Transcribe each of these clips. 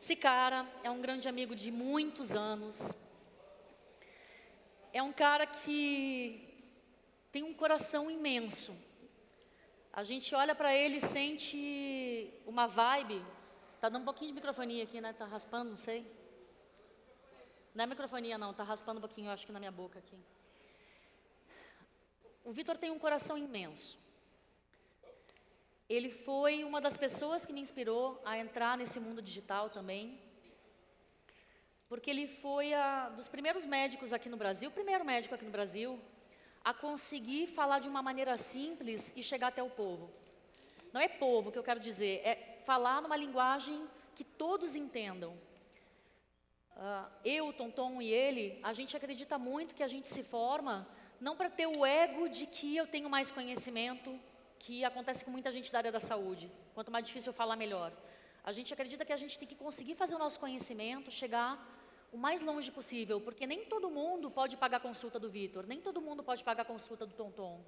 Esse cara é um grande amigo de muitos anos. É um cara que tem um coração imenso. A gente olha para ele e sente uma vibe. Tá dando um pouquinho de microfonia aqui, né? Tá raspando, não sei. Não é microfonia não, tá raspando um pouquinho, eu acho que na minha boca aqui. O Vitor tem um coração imenso. Ele foi uma das pessoas que me inspirou a entrar nesse mundo digital também. Porque ele foi dos primeiros médicos aqui no Brasil, o primeiro médico aqui no Brasil, a conseguir falar de uma maneira simples e chegar até o povo. Não é povo que eu quero dizer, é falar numa linguagem que todos entendam. Eu, o Tonton e ele, a gente acredita muito que a gente se forma não para ter o ego de que eu tenho mais conhecimento, que acontece com muita gente da área da saúde. Quanto mais difícil eu falar, melhor. A gente acredita que a gente tem que conseguir fazer o nosso conhecimento chegar o mais longe possível, porque nem todo mundo pode pagar a consulta do Vitor, nem todo mundo pode pagar a consulta do Tonton.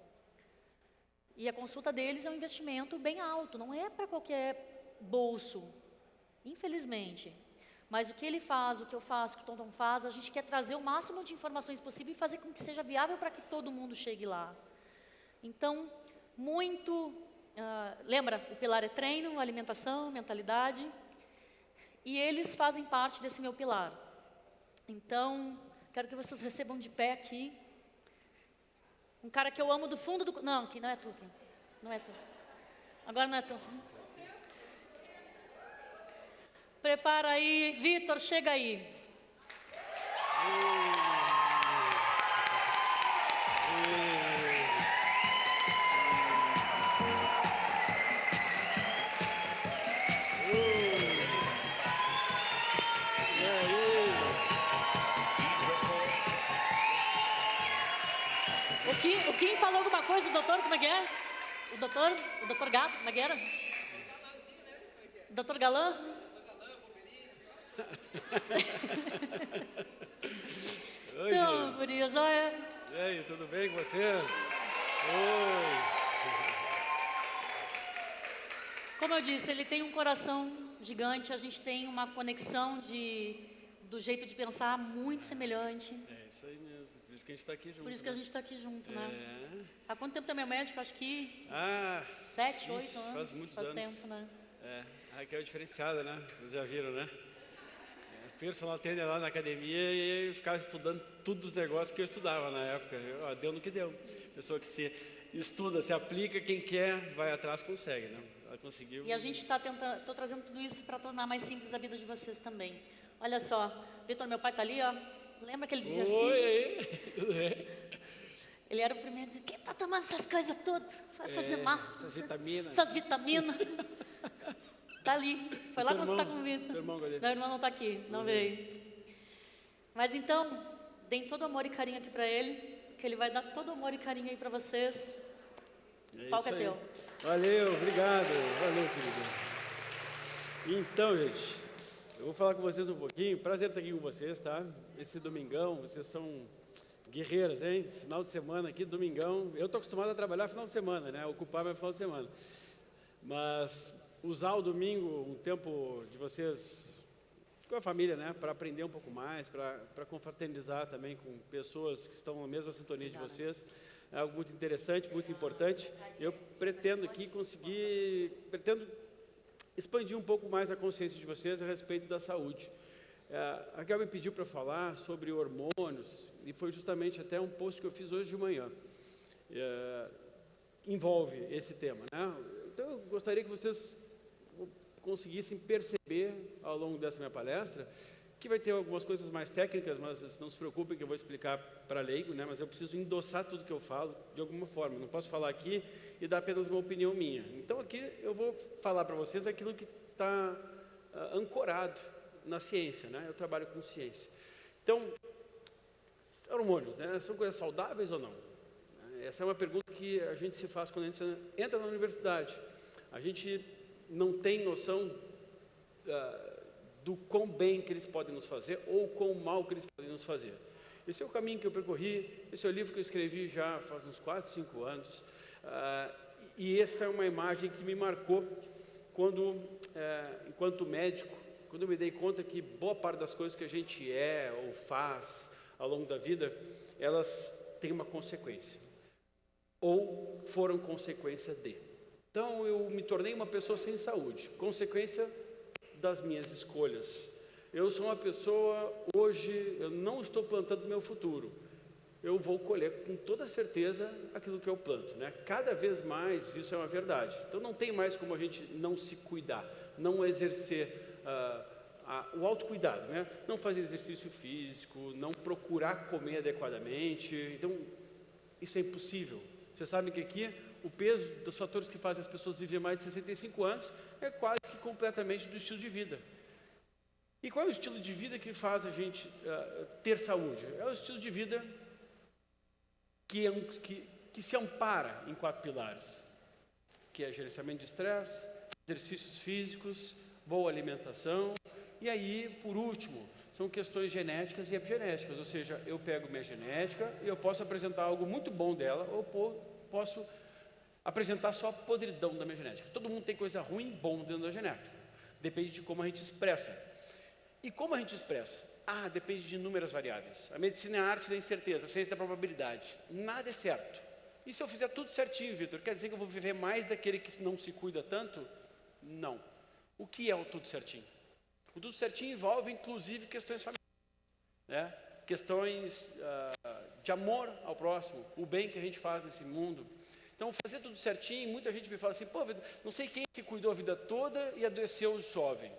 E a consulta deles é um investimento bem alto, não é para qualquer bolso, infelizmente. Mas o que ele faz, o que eu faço, o que o Tonton faz, a gente quer trazer o máximo de informações possível e fazer com que seja viável para que todo mundo chegue lá. Então, lembra, o pilar é treino, alimentação, mentalidade, e eles fazem parte desse meu pilar. Então, quero que vocês recebam de pé aqui. Um cara que eu amo do fundo do... Não, aqui não é tu. Não é tu. Agora não é tu. Prepara aí, Vitor, chega aí. O Kim falou alguma coisa do doutor, como é que é? O doutor Gato, como é que era? Doutor Galã? Oi, Então, gente. gurias, olha. E aí, tudo bem com vocês? Oi. Como eu disse, ele tem um coração gigante, a gente tem uma conexão do jeito de pensar muito semelhante. É isso aí mesmo, por isso que a gente está aqui junto. Por isso que a gente está aqui junto, né? É. Há quanto tempo também é médico? Acho que 7, 8 ixi, anos. faz muitos anos. Tempo, né? É, aqui é o diferenciado, né? Vocês já viram, né? Personal trainer lá na academia e eu ficava estudando todos os negócios que eu estudava na época. Deu no que deu. Pessoa que se estuda, se aplica, quem quer, vai atrás, consegue, né? Ela conseguiu. E a gente está tentando, estou trazendo tudo isso para tornar mais simples a vida de vocês também. Olha só, Vitor, meu pai está ali, ó. Lembra que ele dizia assim? Oi, tudo bem? Ele era o primeiro a dizer, quem está tomando essas coisas todas? Vai fazer mal. Essas vitaminas. Está ali. Foi lá quando você está com o Vitor. Teu irmão, Meu irmão não está aqui, não veio. Mas então, deem todo amor e carinho aqui para ele, que ele vai dar todo amor e carinho aí para vocês. O palco é teu. Valeu, obrigado. Valeu, querido. Então, gente, eu vou falar com vocês um pouquinho. Prazer estar aqui com vocês, tá? Esse domingão, vocês são guerreiras, hein? Final de semana aqui, domingão. Eu estou acostumado a trabalhar final de semana, né? Ocupar meu final de semana. Mas usar o domingo, um tempo de vocês com a família, né? Para aprender um pouco mais, para confraternizar também com pessoas que estão na mesma sintonia de vocês. É algo muito interessante, muito importante. Eu pretendo aqui pretendo expandir um pouco mais a consciência de vocês a respeito da saúde. A Raquel me pediu para falar sobre hormônios, e foi justamente até um post que eu fiz hoje de manhã. Envolve esse tema, né? Então, eu gostaria que vocês conseguissem perceber ao longo dessa minha palestra que vai ter algumas coisas mais técnicas, mas não se preocupem que eu vou explicar para leigo, né? Mas eu preciso endossar tudo que eu falo de alguma forma. Não posso falar aqui e dar apenas uma opinião minha. Então aqui eu vou falar para vocês aquilo que está ancorado na ciência, né? Eu trabalho com ciência. Então, hormônios, né? São coisas saudáveis ou não? Essa é uma pergunta que a gente se faz quando a gente entra na universidade. A gente não tem noção do quão bem que eles podem nos fazer ou quão mal que eles podem nos fazer. Esse é o caminho que eu percorri, esse é o livro que eu escrevi já faz uns 4, 5 anos, e essa é uma imagem que me marcou quando, enquanto médico, quando eu me dei conta que boa parte das coisas que a gente é ou faz ao longo da vida, elas têm uma consequência, ou foram consequência de. Então eu me tornei uma pessoa sem saúde, consequência das minhas escolhas. Eu sou uma pessoa, hoje, eu não estou plantando meu futuro. Eu vou colher com toda certeza aquilo que eu planto, né? Cada vez mais isso é uma verdade. Então não tem mais como a gente não se cuidar, não exercer o autocuidado, né? Não fazer exercício físico, não procurar comer adequadamente. Então isso é impossível. Vocês sabem que aqui o peso dos fatores que fazem as pessoas viver mais de 65 anos é quase que completamente do estilo de vida. E qual é o estilo de vida que faz a gente ter saúde? É o estilo de vida que se ampara em 4 pilares, que é gerenciamento de estresse, exercícios físicos, boa alimentação, e aí, por último, são questões genéticas e epigenéticas, ou seja, eu pego minha genética e eu posso apresentar algo muito bom dela, ou posso apresentar só a podridão da minha genética. Todo mundo tem coisa ruim e bom dentro da genética, depende de como a gente expressa. E como a gente expressa? Depende de inúmeras variáveis. A medicina é a arte da incerteza, a ciência da probabilidade. Nada é certo. E se eu fizer tudo certinho, Vitor, quer dizer que eu vou viver mais daquele que não se cuida tanto? Não. O que é o tudo certinho? O tudo certinho envolve, inclusive, questões familiares, né? Questões de amor ao próximo, o bem que a gente faz nesse mundo. Então, fazer tudo certinho, muita gente me fala assim, pô, não sei quem se cuidou a vida toda e adoeceu jovem.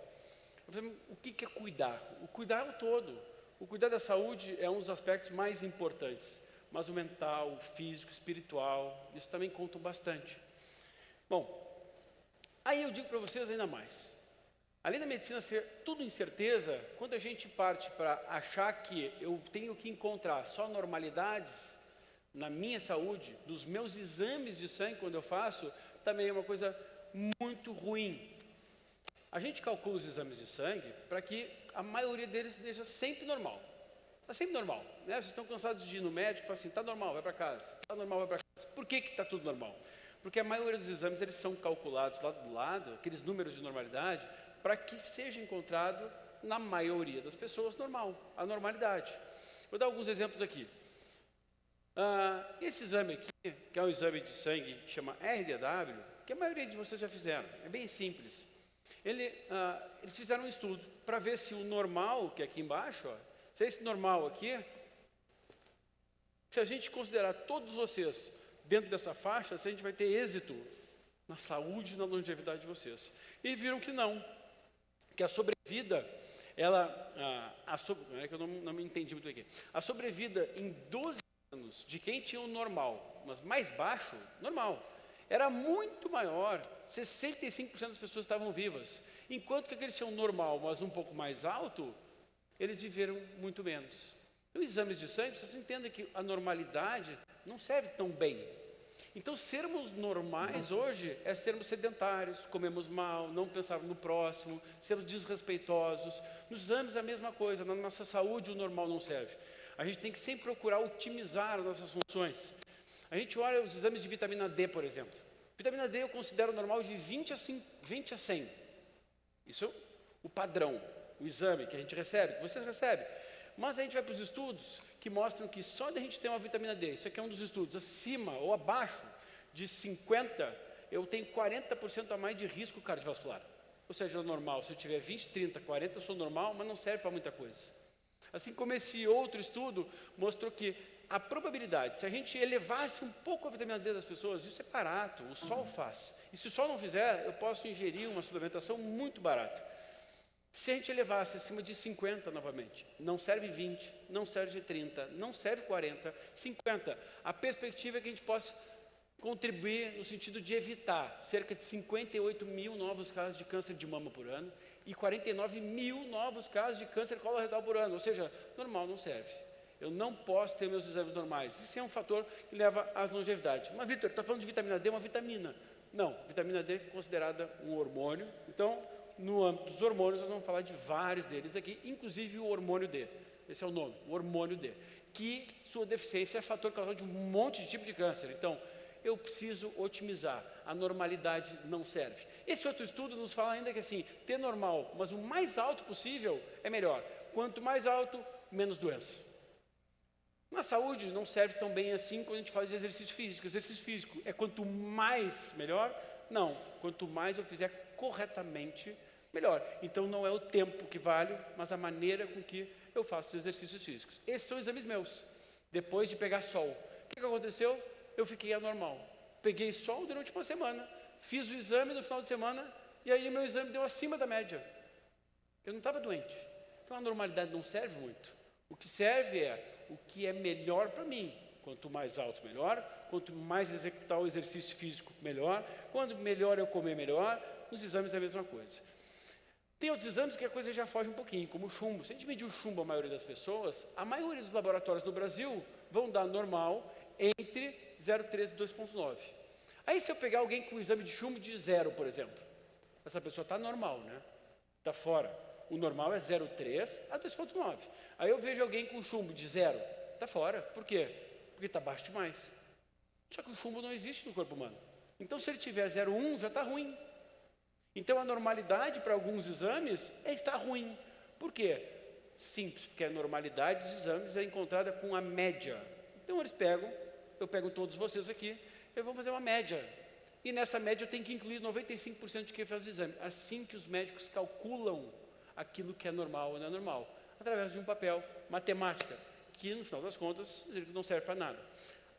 Eu falei, o que é cuidar? O cuidar é o todo. O cuidar da saúde é um dos aspectos mais importantes, mas o mental, o físico, o espiritual, isso também contam bastante. Bom, aí eu digo para vocês ainda mais. Além da medicina ser tudo incerteza, quando a gente parte para achar que eu tenho que encontrar só normalidades na minha saúde, dos meus exames de sangue quando eu faço, também é uma coisa muito ruim. A gente calcula os exames de sangue para que a maioria deles esteja sempre normal. Está sempre normal, né? Vocês estão cansados de ir no médico e falam assim, está normal, vai para casa. Está normal, vai para casa. Por que está tudo normal? Porque a maioria dos exames eles são calculados lá do lado, aqueles números de normalidade, para que seja encontrado na maioria das pessoas normal, a normalidade. Vou dar alguns exemplos aqui. Esse exame aqui, que é um exame de sangue que chama RDW, que a maioria de vocês já fizeram, é bem simples. Eles fizeram um estudo para ver se o normal, que é aqui embaixo, se esse normal aqui, se a gente considerar todos vocês dentro dessa faixa, se a gente vai ter êxito na saúde e na longevidade de vocês. E viram que não, que a sobrevida, é que eu não me entendi muito aqui. A sobrevida em 12 anos de quem tinha o normal, mas mais baixo, normal, era muito maior, 65% das pessoas estavam vivas, enquanto que aqueles tinham normal, mas um pouco mais alto, eles viveram muito menos. Então, exames de sangue, vocês entendem que a normalidade não serve tão bem. Então, sermos normais hoje é sermos sedentários, comemos mal, não pensarmos no próximo, sermos desrespeitosos. Nos exames é a mesma coisa, na nossa saúde o normal não serve. A gente tem que sempre procurar otimizar as nossas funções. A gente olha os exames de vitamina D, por exemplo. Vitamina D eu considero normal de 20 a 100. Isso é o padrão, o exame que a gente recebe, que vocês recebem. Mas a gente vai para os estudos que mostram que só da gente ter uma vitamina D, isso aqui é um dos estudos, acima ou abaixo de 50, eu tenho 40% a mais de risco cardiovascular. Ou seja, normal, se eu tiver 20, 30, 40, eu sou normal, mas não serve para muita coisa. Assim como esse outro estudo mostrou que a probabilidade, se a gente elevasse um pouco a vitamina D das pessoas, isso é barato, o sol faz. E se o sol não fizer, eu posso ingerir uma suplementação muito barata. Se a gente elevasse acima de 50 novamente, não serve 20, não serve 30, não serve 40, 50. A perspectiva é que a gente possa contribuir no sentido de evitar cerca de 58 mil novos casos de câncer de mama por ano e 49 mil novos casos de câncer coloretal por ano. Ou seja, normal não serve. Eu não posso ter meus exames normais. Isso é um fator que leva às longevidades. Mas, Vitor, está falando de vitamina D, uma vitamina. Não, vitamina D é considerada um hormônio. Então, no âmbito dos hormônios, nós vamos falar de vários deles aqui, inclusive o hormônio D. Esse é o nome, o hormônio D. Que sua deficiência é fator causador de um monte de tipo de câncer. Então, eu preciso otimizar. A normalidade não serve. Esse outro estudo nos fala ainda que assim, ter normal, mas o mais alto possível é melhor. Quanto mais alto, menos doença. Na saúde não serve tão bem assim quando a gente fala de exercício físico. Exercício físico é quanto mais melhor? Não, quanto mais eu fizer corretamente, melhor. Então não é o tempo que vale, mas a maneira com que eu faço os exercícios físicos. Esses são exames meus, depois de pegar sol. O que aconteceu? Eu fiquei anormal. Peguei sol durante uma semana, fiz o exame no final de semana, e aí meu exame deu acima da média. Eu não estava doente. Então a normalidade não serve muito. O que serve é o que é melhor para mim. Quanto mais alto, melhor. Quanto mais executar o exercício físico, melhor. Quanto melhor eu comer, melhor. Nos exames é a mesma coisa. Tem outros exames que a coisa já foge um pouquinho, como o chumbo. Se a gente medir o chumbo, a maioria das pessoas, a maioria dos laboratórios no Brasil vão dar normal entre 0,13 e 2,9. Aí se eu pegar alguém com um exame de chumbo de 0, por exemplo, essa pessoa está normal, né? Está fora. O normal é 0,3 a 2,9. Aí eu vejo alguém com chumbo de 0, está fora. Por quê? Porque está baixo demais. Só que o chumbo não existe no corpo humano. Então se ele tiver 0,1, já está ruim. Então a normalidade para alguns exames é estar ruim. Por quê? Simples, porque a normalidade dos exames é encontrada com a média. Então eles pegam, eu pego todos vocês aqui, eu vou fazer uma média. E nessa média eu tenho que incluir 95% de quem faz o exame. Assim que os médicos calculam aquilo que é normal ou não é normal, através de um papel, matemática, que no final das contas não serve para nada.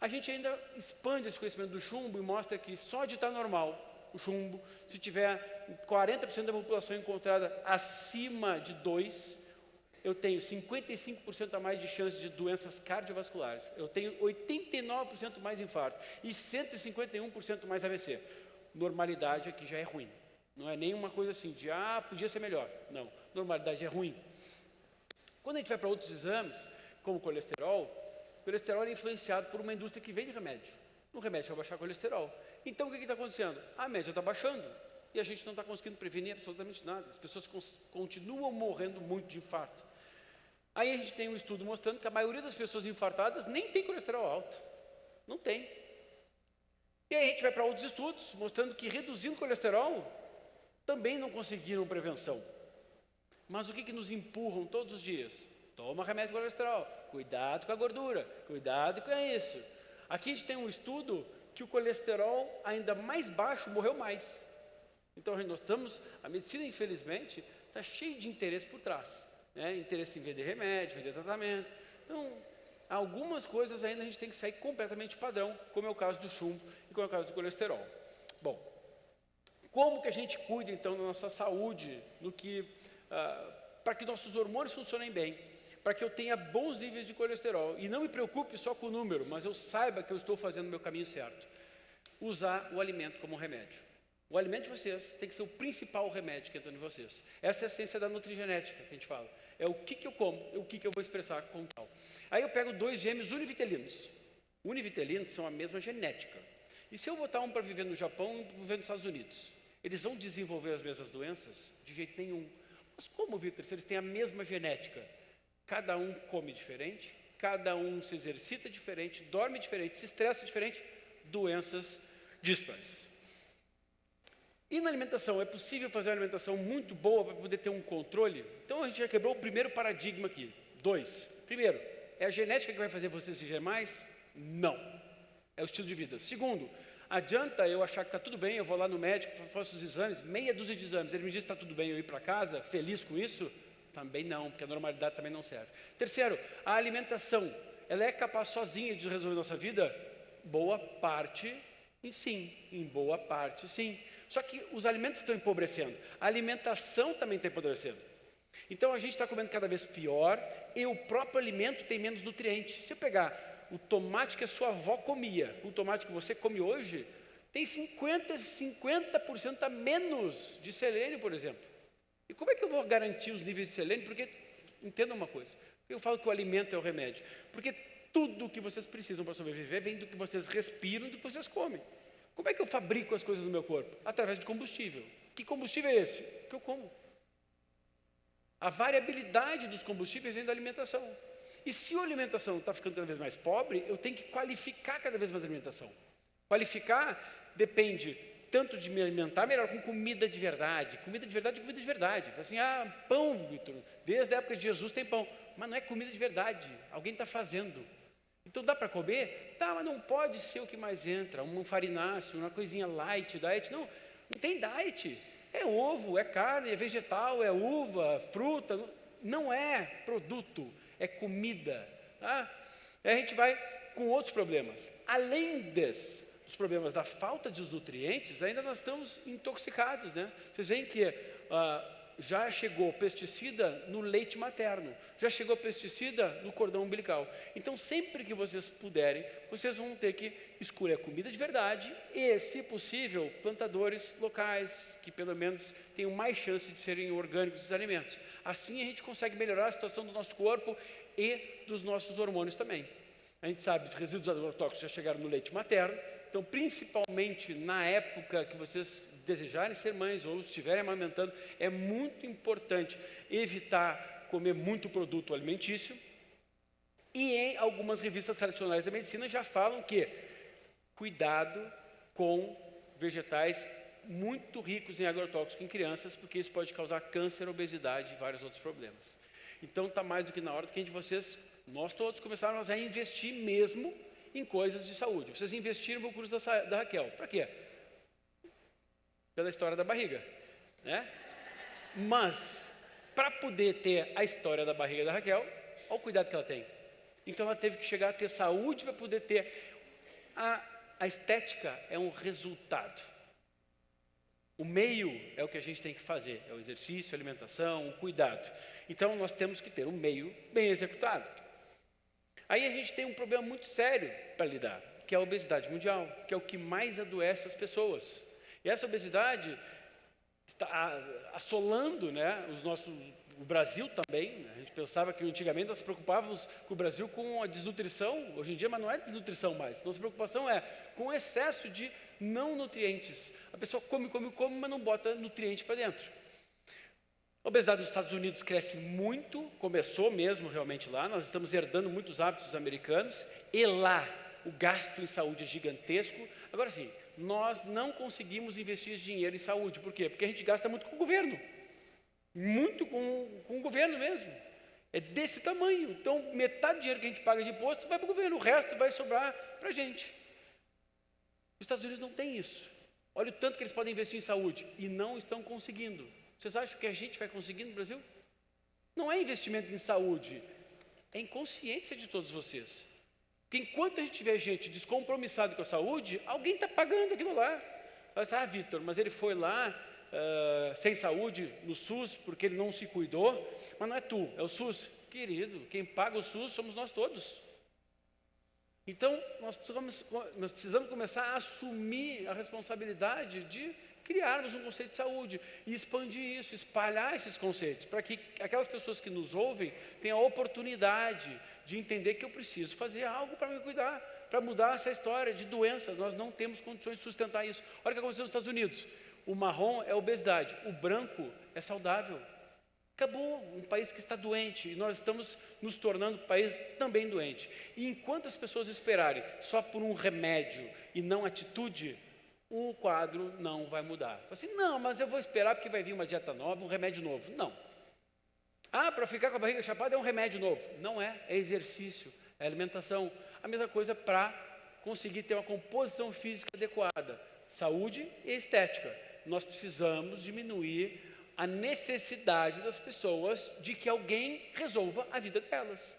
A gente ainda expande esse conhecimento do chumbo e mostra que só de estar normal, o chumbo, se tiver 40% da população encontrada acima de 2, eu tenho 55% a mais de chance de doenças cardiovasculares, eu tenho 89% mais infarto e 151% mais AVC. Normalidade aqui já é ruim. Não é nenhuma coisa assim de, podia ser melhor. Não, normalidade é ruim. Quando a gente vai para outros exames, como o colesterol é influenciado por uma indústria que vende remédio. O remédio vai baixar o colesterol. Então o que está acontecendo? A média está baixando e a gente não está conseguindo prevenir absolutamente nada. As pessoas continuam morrendo muito de infarto. Aí a gente tem um estudo mostrando que a maioria das pessoas infartadas nem tem colesterol alto. Não tem. E aí a gente vai para outros estudos mostrando que reduzindo o colesterol também não conseguiram prevenção. Mas o que nos empurram todos os dias? Toma remédio para colesterol, cuidado com a gordura, cuidado com isso. Aqui a gente tem um estudo que o colesterol ainda mais baixo morreu mais. Então a medicina infelizmente está cheia de interesse por trás. Né? Interesse em vender remédio, vender tratamento. Então, algumas coisas ainda a gente tem que sair completamente padrão, como é o caso do chumbo e como é o caso do colesterol. Bom, como que a gente cuida, então, da nossa saúde, para que nossos hormônios funcionem bem, para que eu tenha bons níveis de colesterol, e não me preocupe só com o número, mas eu saiba que eu estou fazendo o meu caminho certo. Usar o alimento como remédio. O alimento de vocês tem que ser o principal remédio que entra em vocês. Essa é a ciência da nutrigenética que a gente fala. É o que eu como, é o que eu vou expressar com tal. Aí eu pego 2 gêmeos univitelinos. Univitelinos são a mesma genética. E se eu botar um para viver no Japão e um para viver nos Estados Unidos? Eles vão desenvolver as mesmas doenças? De jeito nenhum. Mas como, Vitor, se eles têm a mesma genética? Cada um come diferente, cada um se exercita diferente, dorme diferente, se estressa diferente, doenças díspares. E na alimentação, é possível fazer uma alimentação muito boa para poder ter um controle? Então a gente já quebrou o primeiro paradigma aqui. 2. Primeiro, é a genética que vai fazer vocês viver mais? Não. É o estilo de vida. Segundo, adianta eu achar que está tudo bem, eu vou lá no médico, faço os exames, meia dúzia de exames, ele me diz que está tudo bem, eu ir para casa, feliz com isso? Também não, porque a normalidade também não serve. Terceiro, a alimentação, ela é capaz sozinha de resolver nossa vida? Boa parte, e sim, em boa parte, sim. Só que os alimentos estão empobrecendo, a alimentação também está empobrecendo. Então a gente está comendo cada vez pior e o próprio alimento tem menos nutrientes. Se eu pegar o tomate que a sua avó comia, o tomate que você come hoje, tem 50% a menos de selênio, por exemplo. E como é que eu vou garantir os níveis de selênio? Porque, entenda uma coisa, eu falo que o alimento é o remédio, porque tudo o que vocês precisam para sobreviver vem do que vocês respiram e do que vocês comem. Como é que eu fabrico as coisas no meu corpo? Através de combustível. Que combustível é esse? Que eu como. A variabilidade dos combustíveis vem da alimentação. E se a alimentação está ficando cada vez mais pobre, eu tenho que qualificar cada vez mais a alimentação. Qualificar depende tanto de me alimentar melhor com comida de verdade. Comida de verdade é comida de verdade. Assim, pão, Vitor, desde a época de Jesus tem pão. Mas não é comida de verdade, alguém está fazendo. Então dá para comer? Tá, mas não pode ser o que mais entra, um farináceo, uma coisinha light, diet. Não tem diet. É ovo, é carne, é vegetal, é uva, fruta. Não é produto, é comida. Tá? Aí a gente vai com outros problemas. Além dos problemas da falta de nutrientes, ainda nós estamos intoxicados, né? Vocês veem que já chegou pesticida no leite materno, já chegou pesticida no cordão umbilical. Então, sempre que vocês puderem, vocês vão ter que escolher comida de verdade e, se possível, plantadores locais, que pelo menos tenham mais chance de serem orgânicos esses alimentos. Assim, a gente consegue melhorar a situação do nosso corpo e dos nossos hormônios também. A gente sabe que resíduos agrotóxicos já chegaram no leite materno, então, principalmente na época que vocês desejarem ser mães ou estiverem amamentando, é muito importante evitar comer muito produto alimentício. E em algumas revistas tradicionais da medicina já falam que cuidado com vegetais muito ricos em agrotóxicos em crianças, porque isso pode causar câncer, obesidade e vários outros problemas. Então, está mais do que na hora de que vocês, nós todos, começarmos a investir mesmo em coisas de saúde. Vocês investiram no curso da Raquel. Para quê? Pela história da barriga, né? Mas, para poder ter a história da barriga da Raquel, olha o cuidado que ela tem. Então, ela teve que chegar a ter saúde para poder ter. A estética é um resultado. O meio é o que a gente tem que fazer, é o exercício, a alimentação, o cuidado. Então, nós temos que ter um meio bem executado. Aí a gente tem um problema muito sério para lidar, que é a obesidade mundial, que é o que mais adoece as pessoas. E essa obesidade está assolando, né, o Brasil também. A gente pensava que antigamente nós nos preocupávamos com o Brasil com a desnutrição, hoje em dia, mas não é desnutrição mais. Nossa preocupação é com o excesso de não nutrientes. A pessoa come, mas não bota nutriente para dentro. A obesidade nos Estados Unidos cresce muito, começou mesmo realmente lá, nós estamos herdando muitos hábitos americanos, e lá o gasto em saúde é gigantesco. Agora sim, nós não conseguimos investir dinheiro em saúde. Por quê? Porque a gente gasta muito com o governo. Muito com o governo mesmo. É desse tamanho. Então, metade do dinheiro que a gente paga de imposto vai para o governo, o resto vai sobrar para a gente. Os Estados Unidos não tem isso. Olha o tanto que eles podem investir em saúde e não estão conseguindo. Vocês acham que a gente vai conseguir no Brasil? Não é investimento em saúde, é inconsciência de todos vocês. Porque enquanto a gente tiver gente descompromissada com a saúde, alguém está pagando aquilo lá. Vitor, mas ele foi lá sem saúde no SUS porque ele não se cuidou, mas não é tu, é o SUS. Querido, quem paga o SUS somos nós todos. Então, nós precisamos começar a assumir a responsabilidade de criarmos um conceito de saúde e expandir isso, espalhar esses conceitos, para que aquelas pessoas que nos ouvem tenham a oportunidade de entender que eu preciso fazer algo para me cuidar, para mudar essa história de doenças. Nós não temos condições de sustentar isso. Olha o que aconteceu nos Estados Unidos. O marrom é obesidade, o branco é saudável. Acabou, um país que está doente, e nós estamos nos tornando um país também doente. E enquanto as pessoas esperarem só por um remédio e não atitude, o quadro não vai mudar. Assim, não, mas eu vou esperar porque vai vir uma dieta nova, um remédio novo. Não. Para ficar com a barriga chapada é um remédio novo. Não é, é exercício, é alimentação. A mesma coisa para conseguir ter uma composição física adequada, saúde e estética. Nós precisamos diminuir a necessidade das pessoas de que alguém resolva a vida delas.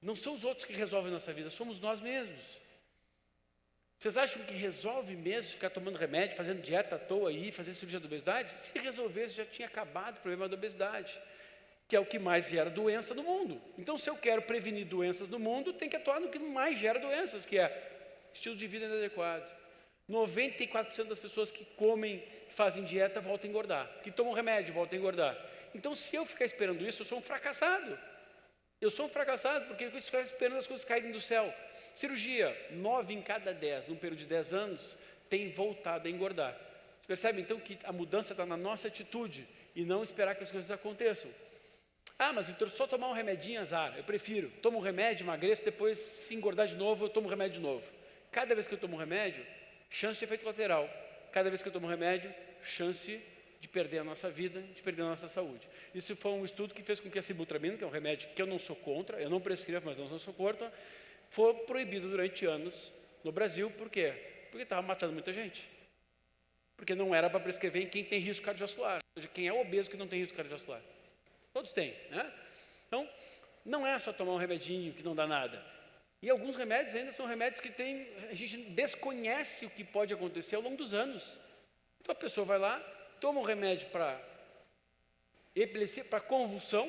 Não são os outros que resolvem a nossa vida, somos nós mesmos. Vocês acham que resolve mesmo ficar tomando remédio, fazendo dieta à toa aí, fazer cirurgia da obesidade? Se resolvesse, já tinha acabado o problema da obesidade, que é o que mais gera doença no mundo. Então, se eu quero prevenir doenças no mundo, tem que atuar no que mais gera doenças, que é estilo de vida inadequado. 94% das pessoas que comem, fazem dieta, voltam a engordar. Que tomam remédio, voltam a engordar. Então, se eu ficar esperando isso, eu sou um fracassado. Eu sou um fracassado, porque eu fico esperando as coisas caírem do céu. Cirurgia, 9 em cada 10, num período de 10 anos, tem voltado a engordar. Você percebe, então, que a mudança está na nossa atitude e não esperar que as coisas aconteçam. Mas Vitor, só tomar um remedinho, azar. Eu prefiro, tomo um remédio, emagreço, depois se engordar de novo, eu tomo um remédio de novo. Cada vez que eu tomo um remédio, chance de efeito colateral. Cada vez que eu tomo um remédio, chance de perder a nossa vida, de perder a nossa saúde. Isso foi um estudo que fez com que a sibutramina, que é um remédio que eu não sou contra, eu não prescrevo, mas não sou contra, foi proibido durante anos no Brasil. Por quê? Porque estava matando muita gente. Porque não era para prescrever em quem tem risco cardiovascular. Ou seja, quem é obeso que não tem risco cardiovascular. Todos têm, né? Então, não é só tomar um remedinho que não dá nada. E alguns remédios ainda são remédios que a gente desconhece o que pode acontecer ao longo dos anos. Então a pessoa vai lá, toma um remédio para epilepsia, para convulsão,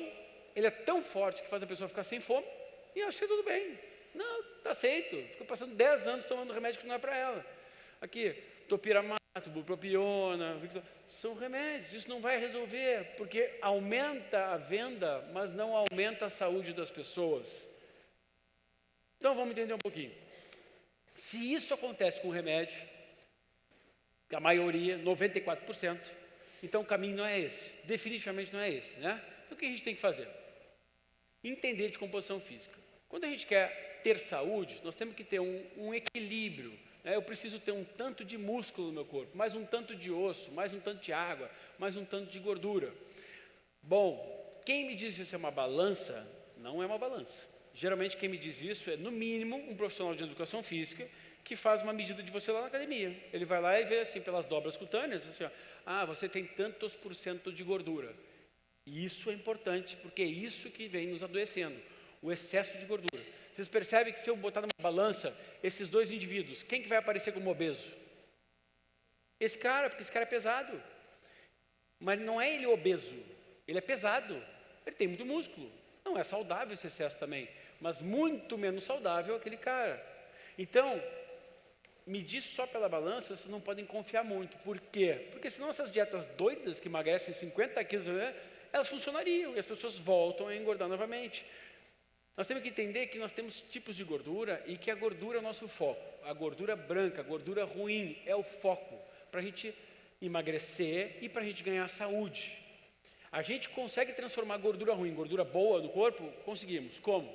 ele é tão forte que faz a pessoa ficar sem fome, e acha que tudo bem. Não, está aceito. Fica passando 10 anos tomando remédio que não é para ela. Aqui, topiramato, bupropiona, são remédios. Isso não vai resolver, porque aumenta a venda, mas não aumenta a saúde das pessoas. Então vamos entender um pouquinho. Se isso acontece com o remédio, a maioria, 94%, então o caminho não é esse. Definitivamente não é esse, né? Então o que a gente tem que fazer? Entender de composição física. Quando a gente quer ter saúde, nós temos que ter um equilíbrio. Eu preciso ter um tanto de músculo no meu corpo, mais um tanto de osso, mais um tanto de água, mais um tanto de gordura. Bom, quem me diz isso é uma balança, não é uma balança. Geralmente quem me diz isso é, no mínimo, um profissional de educação física que faz uma medida de você lá na academia. Ele vai lá e vê assim, pelas dobras cutâneas, assim, ó, você tem tantos por cento de gordura. E isso é importante, porque é isso que vem nos adoecendo, o excesso de gordura. Vocês percebem que se eu botar numa balança esses dois indivíduos, quem que vai aparecer como obeso? Esse cara, porque esse cara é pesado. Mas não é ele obeso, ele é pesado, ele tem muito músculo. Não é saudável esse excesso também, mas muito menos saudável aquele cara. Então, medir só pela balança, vocês não podem confiar muito. Por quê? Porque senão essas dietas doidas que emagrecem 50 quilos, elas funcionariam e as pessoas voltam a engordar novamente. Nós temos que entender que nós temos tipos de gordura e que a gordura é o nosso foco. A gordura branca, a gordura ruim é o foco para a gente emagrecer e para a gente ganhar saúde. A gente consegue transformar a gordura ruim em gordura boa no corpo? Conseguimos. Como?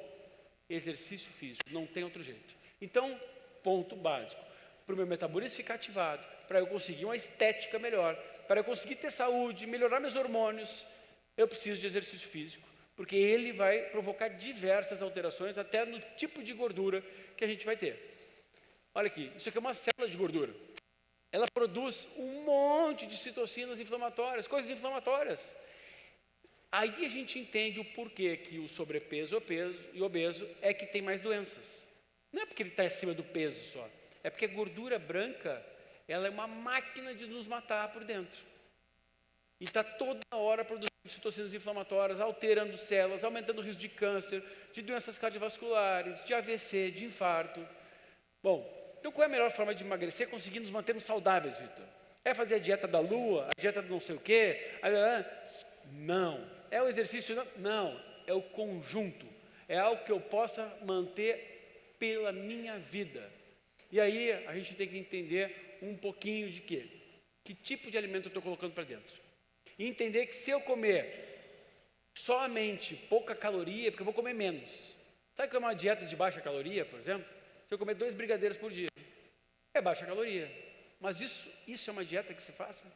Exercício físico, não tem outro jeito. Então, ponto básico. Para o meu metabolismo ficar ativado, para eu conseguir uma estética melhor, para eu conseguir ter saúde, melhorar meus hormônios, eu preciso de exercício físico. Porque ele vai provocar diversas alterações, até no tipo de gordura que a gente vai ter. Olha aqui, isso aqui é uma célula de gordura. Ela produz um monte de citocinas inflamatórias, coisas inflamatórias. Aí a gente entende o porquê que o sobrepeso e obeso é que tem mais doenças. Não é porque ele está acima do peso só. É porque a gordura branca, ela é uma máquina de nos matar por dentro. E está toda hora produzindo citocinas inflamatórias, alterando células, aumentando o risco de câncer, de doenças cardiovasculares, de AVC, de infarto. Bom, então qual é a melhor forma de emagrecer? Conseguir nos mantermos saudáveis, Vitor? É fazer a dieta da lua, a dieta do não sei o quê? Não. É o exercício? Não. É o conjunto. É algo que eu possa manter pela minha vida. E aí a gente tem que entender um pouquinho de quê? Que tipo de alimento eu estou colocando para dentro? E entender que se eu comer somente pouca caloria, porque eu vou comer menos. Sabe o que é uma dieta de baixa caloria, por exemplo? Se eu comer 2 brigadeiros por dia, é baixa caloria. Mas isso é uma dieta que se faça?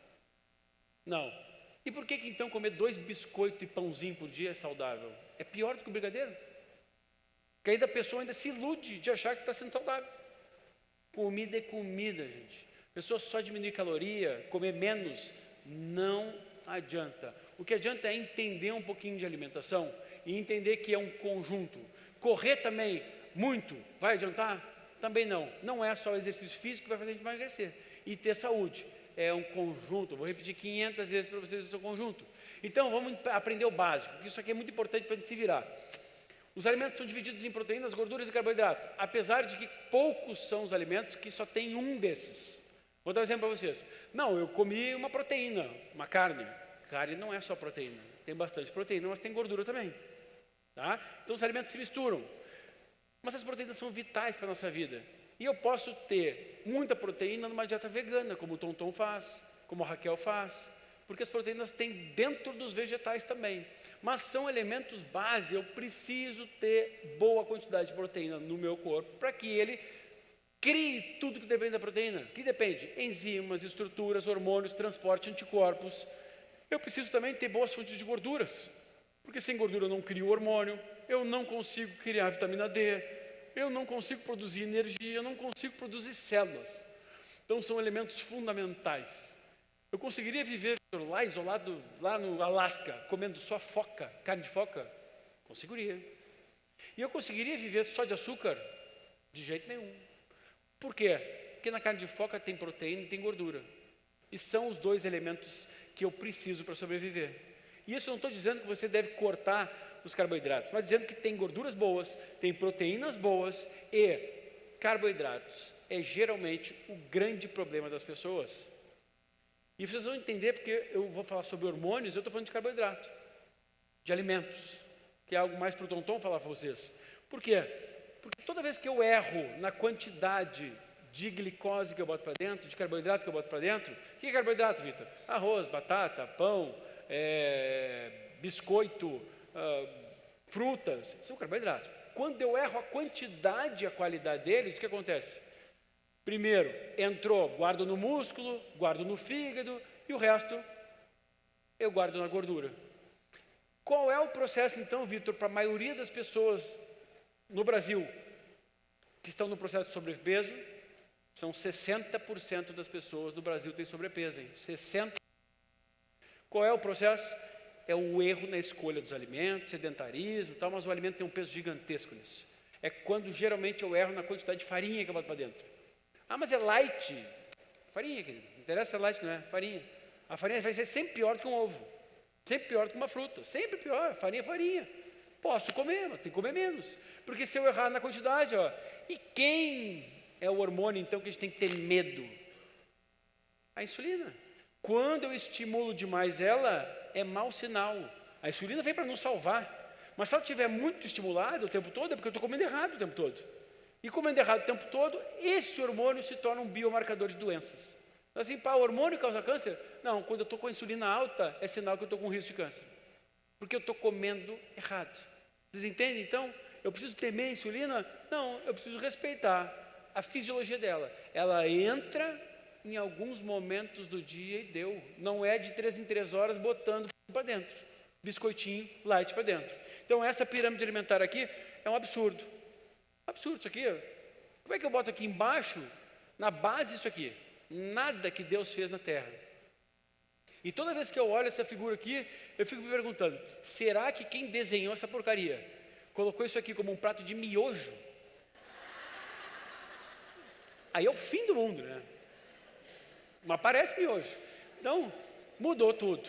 Não. E por que então comer 2 biscoitos e pãozinho por dia é saudável? É pior do que o brigadeiro? Porque aí a pessoa ainda se ilude de achar que está sendo saudável. Comida é comida, gente. A pessoa só diminuir caloria, comer menos, não adianta. O que adianta é entender um pouquinho de alimentação e entender que é um conjunto. Correr também, muito, vai adiantar? Também não. Não é só o exercício físico que vai fazer a gente emagrecer. E ter saúde. É um conjunto. Vou repetir 500 vezes para vocês esse conjunto. Então, vamos aprender o básico. Isso aqui é muito importante para a gente se virar. Os alimentos são divididos em proteínas, gorduras e carboidratos. Apesar de que poucos são os alimentos que só tem um desses. Vou dar um exemplo para vocês. Não, eu comi uma proteína, uma carne. Carne não é só proteína. Tem bastante proteína, mas tem gordura também. Tá? Então os alimentos se misturam. Mas as proteínas são vitais para a nossa vida. E eu posso ter muita proteína numa dieta vegana, como o Tonton faz, como a Raquel faz. Porque as proteínas têm dentro dos vegetais também. Mas são elementos base. Eu preciso ter boa quantidade de proteína no meu corpo para que crie tudo que depende da proteína. Que depende? Enzimas, estruturas, hormônios, transporte, anticorpos. Eu preciso também ter boas fontes de gorduras, porque sem gordura eu não crio hormônio, eu não consigo criar vitamina D, eu não consigo produzir energia, eu não consigo produzir células. Então são elementos fundamentais. Eu conseguiria viver lá isolado, lá no Alasca, comendo só foca, carne de foca? Conseguiria. E eu conseguiria viver só de açúcar? De jeito nenhum. Por quê? Porque na carne de foca tem proteína e tem gordura. E são os dois elementos que eu preciso para sobreviver. E isso eu não estou dizendo que você deve cortar os carboidratos, mas dizendo que tem gorduras boas, tem proteínas boas e carboidratos é geralmente o grande problema das pessoas. E vocês vão entender porque eu vou falar sobre hormônios, eu estou falando de carboidrato, de alimentos, que é algo mais para o Tonton falar para vocês. Por quê? Porque toda vez que eu erro na quantidade de glicose que eu boto para dentro, de carboidrato que eu boto para dentro, o que é carboidrato, Vitor? Arroz, batata, pão, biscoito, frutas, são carboidratos. Quando eu erro a quantidade e a qualidade deles, o que acontece? Primeiro, entrou, guardo no músculo, guardo no fígado e o resto eu guardo na gordura. Qual é o processo então, Vitor, para a maioria das pessoas no Brasil que estão no processo de sobrepeso? São 60% das pessoas do Brasil têm sobrepeso, hein? 60%. Qual é o processo? É o erro na escolha dos alimentos, sedentarismo e tal, mas o alimento tem um peso gigantesco nisso. É quando geralmente eu erro na quantidade de farinha que eu boto para dentro. Ah, mas é light. Farinha, querido. Não interessa se é light, não é? Farinha. A farinha vai ser sempre pior do que um ovo. Sempre pior do que uma fruta. Sempre pior. Farinha é farinha. Posso comer, mas tem que comer menos. Porque se eu errar na quantidade, ó. E quem é o hormônio, então, que a gente tem que ter medo? A insulina. Quando eu estimulo demais ela, é mau sinal. A insulina vem para nos salvar. Mas se ela estiver muito estimulada o tempo todo, é porque eu estou comendo errado o tempo todo. E comendo errado o tempo todo, esse hormônio se torna um biomarcador de doenças. Assim, o hormônio causa câncer? Não, quando eu estou com a insulina alta, é sinal que eu estou com risco de câncer. Porque eu estou comendo errado. Vocês entendem, então? Eu preciso temer a insulina? Não, eu preciso respeitar a fisiologia dela. Ela entra em alguns momentos do dia e deu. Não é de 3 em 3 horas botando para dentro. Biscoitinho, light para dentro. Então, essa pirâmide alimentar aqui é um absurdo. Absurdo isso aqui. Como é que eu boto aqui embaixo, na base disso aqui? Nada que Deus fez na terra. E toda vez que eu olho essa figura aqui, eu fico me perguntando, será que quem desenhou essa porcaria colocou isso aqui como um prato de miojo? Aí é o fim do mundo, né? Mas parece miojo. Então, mudou tudo.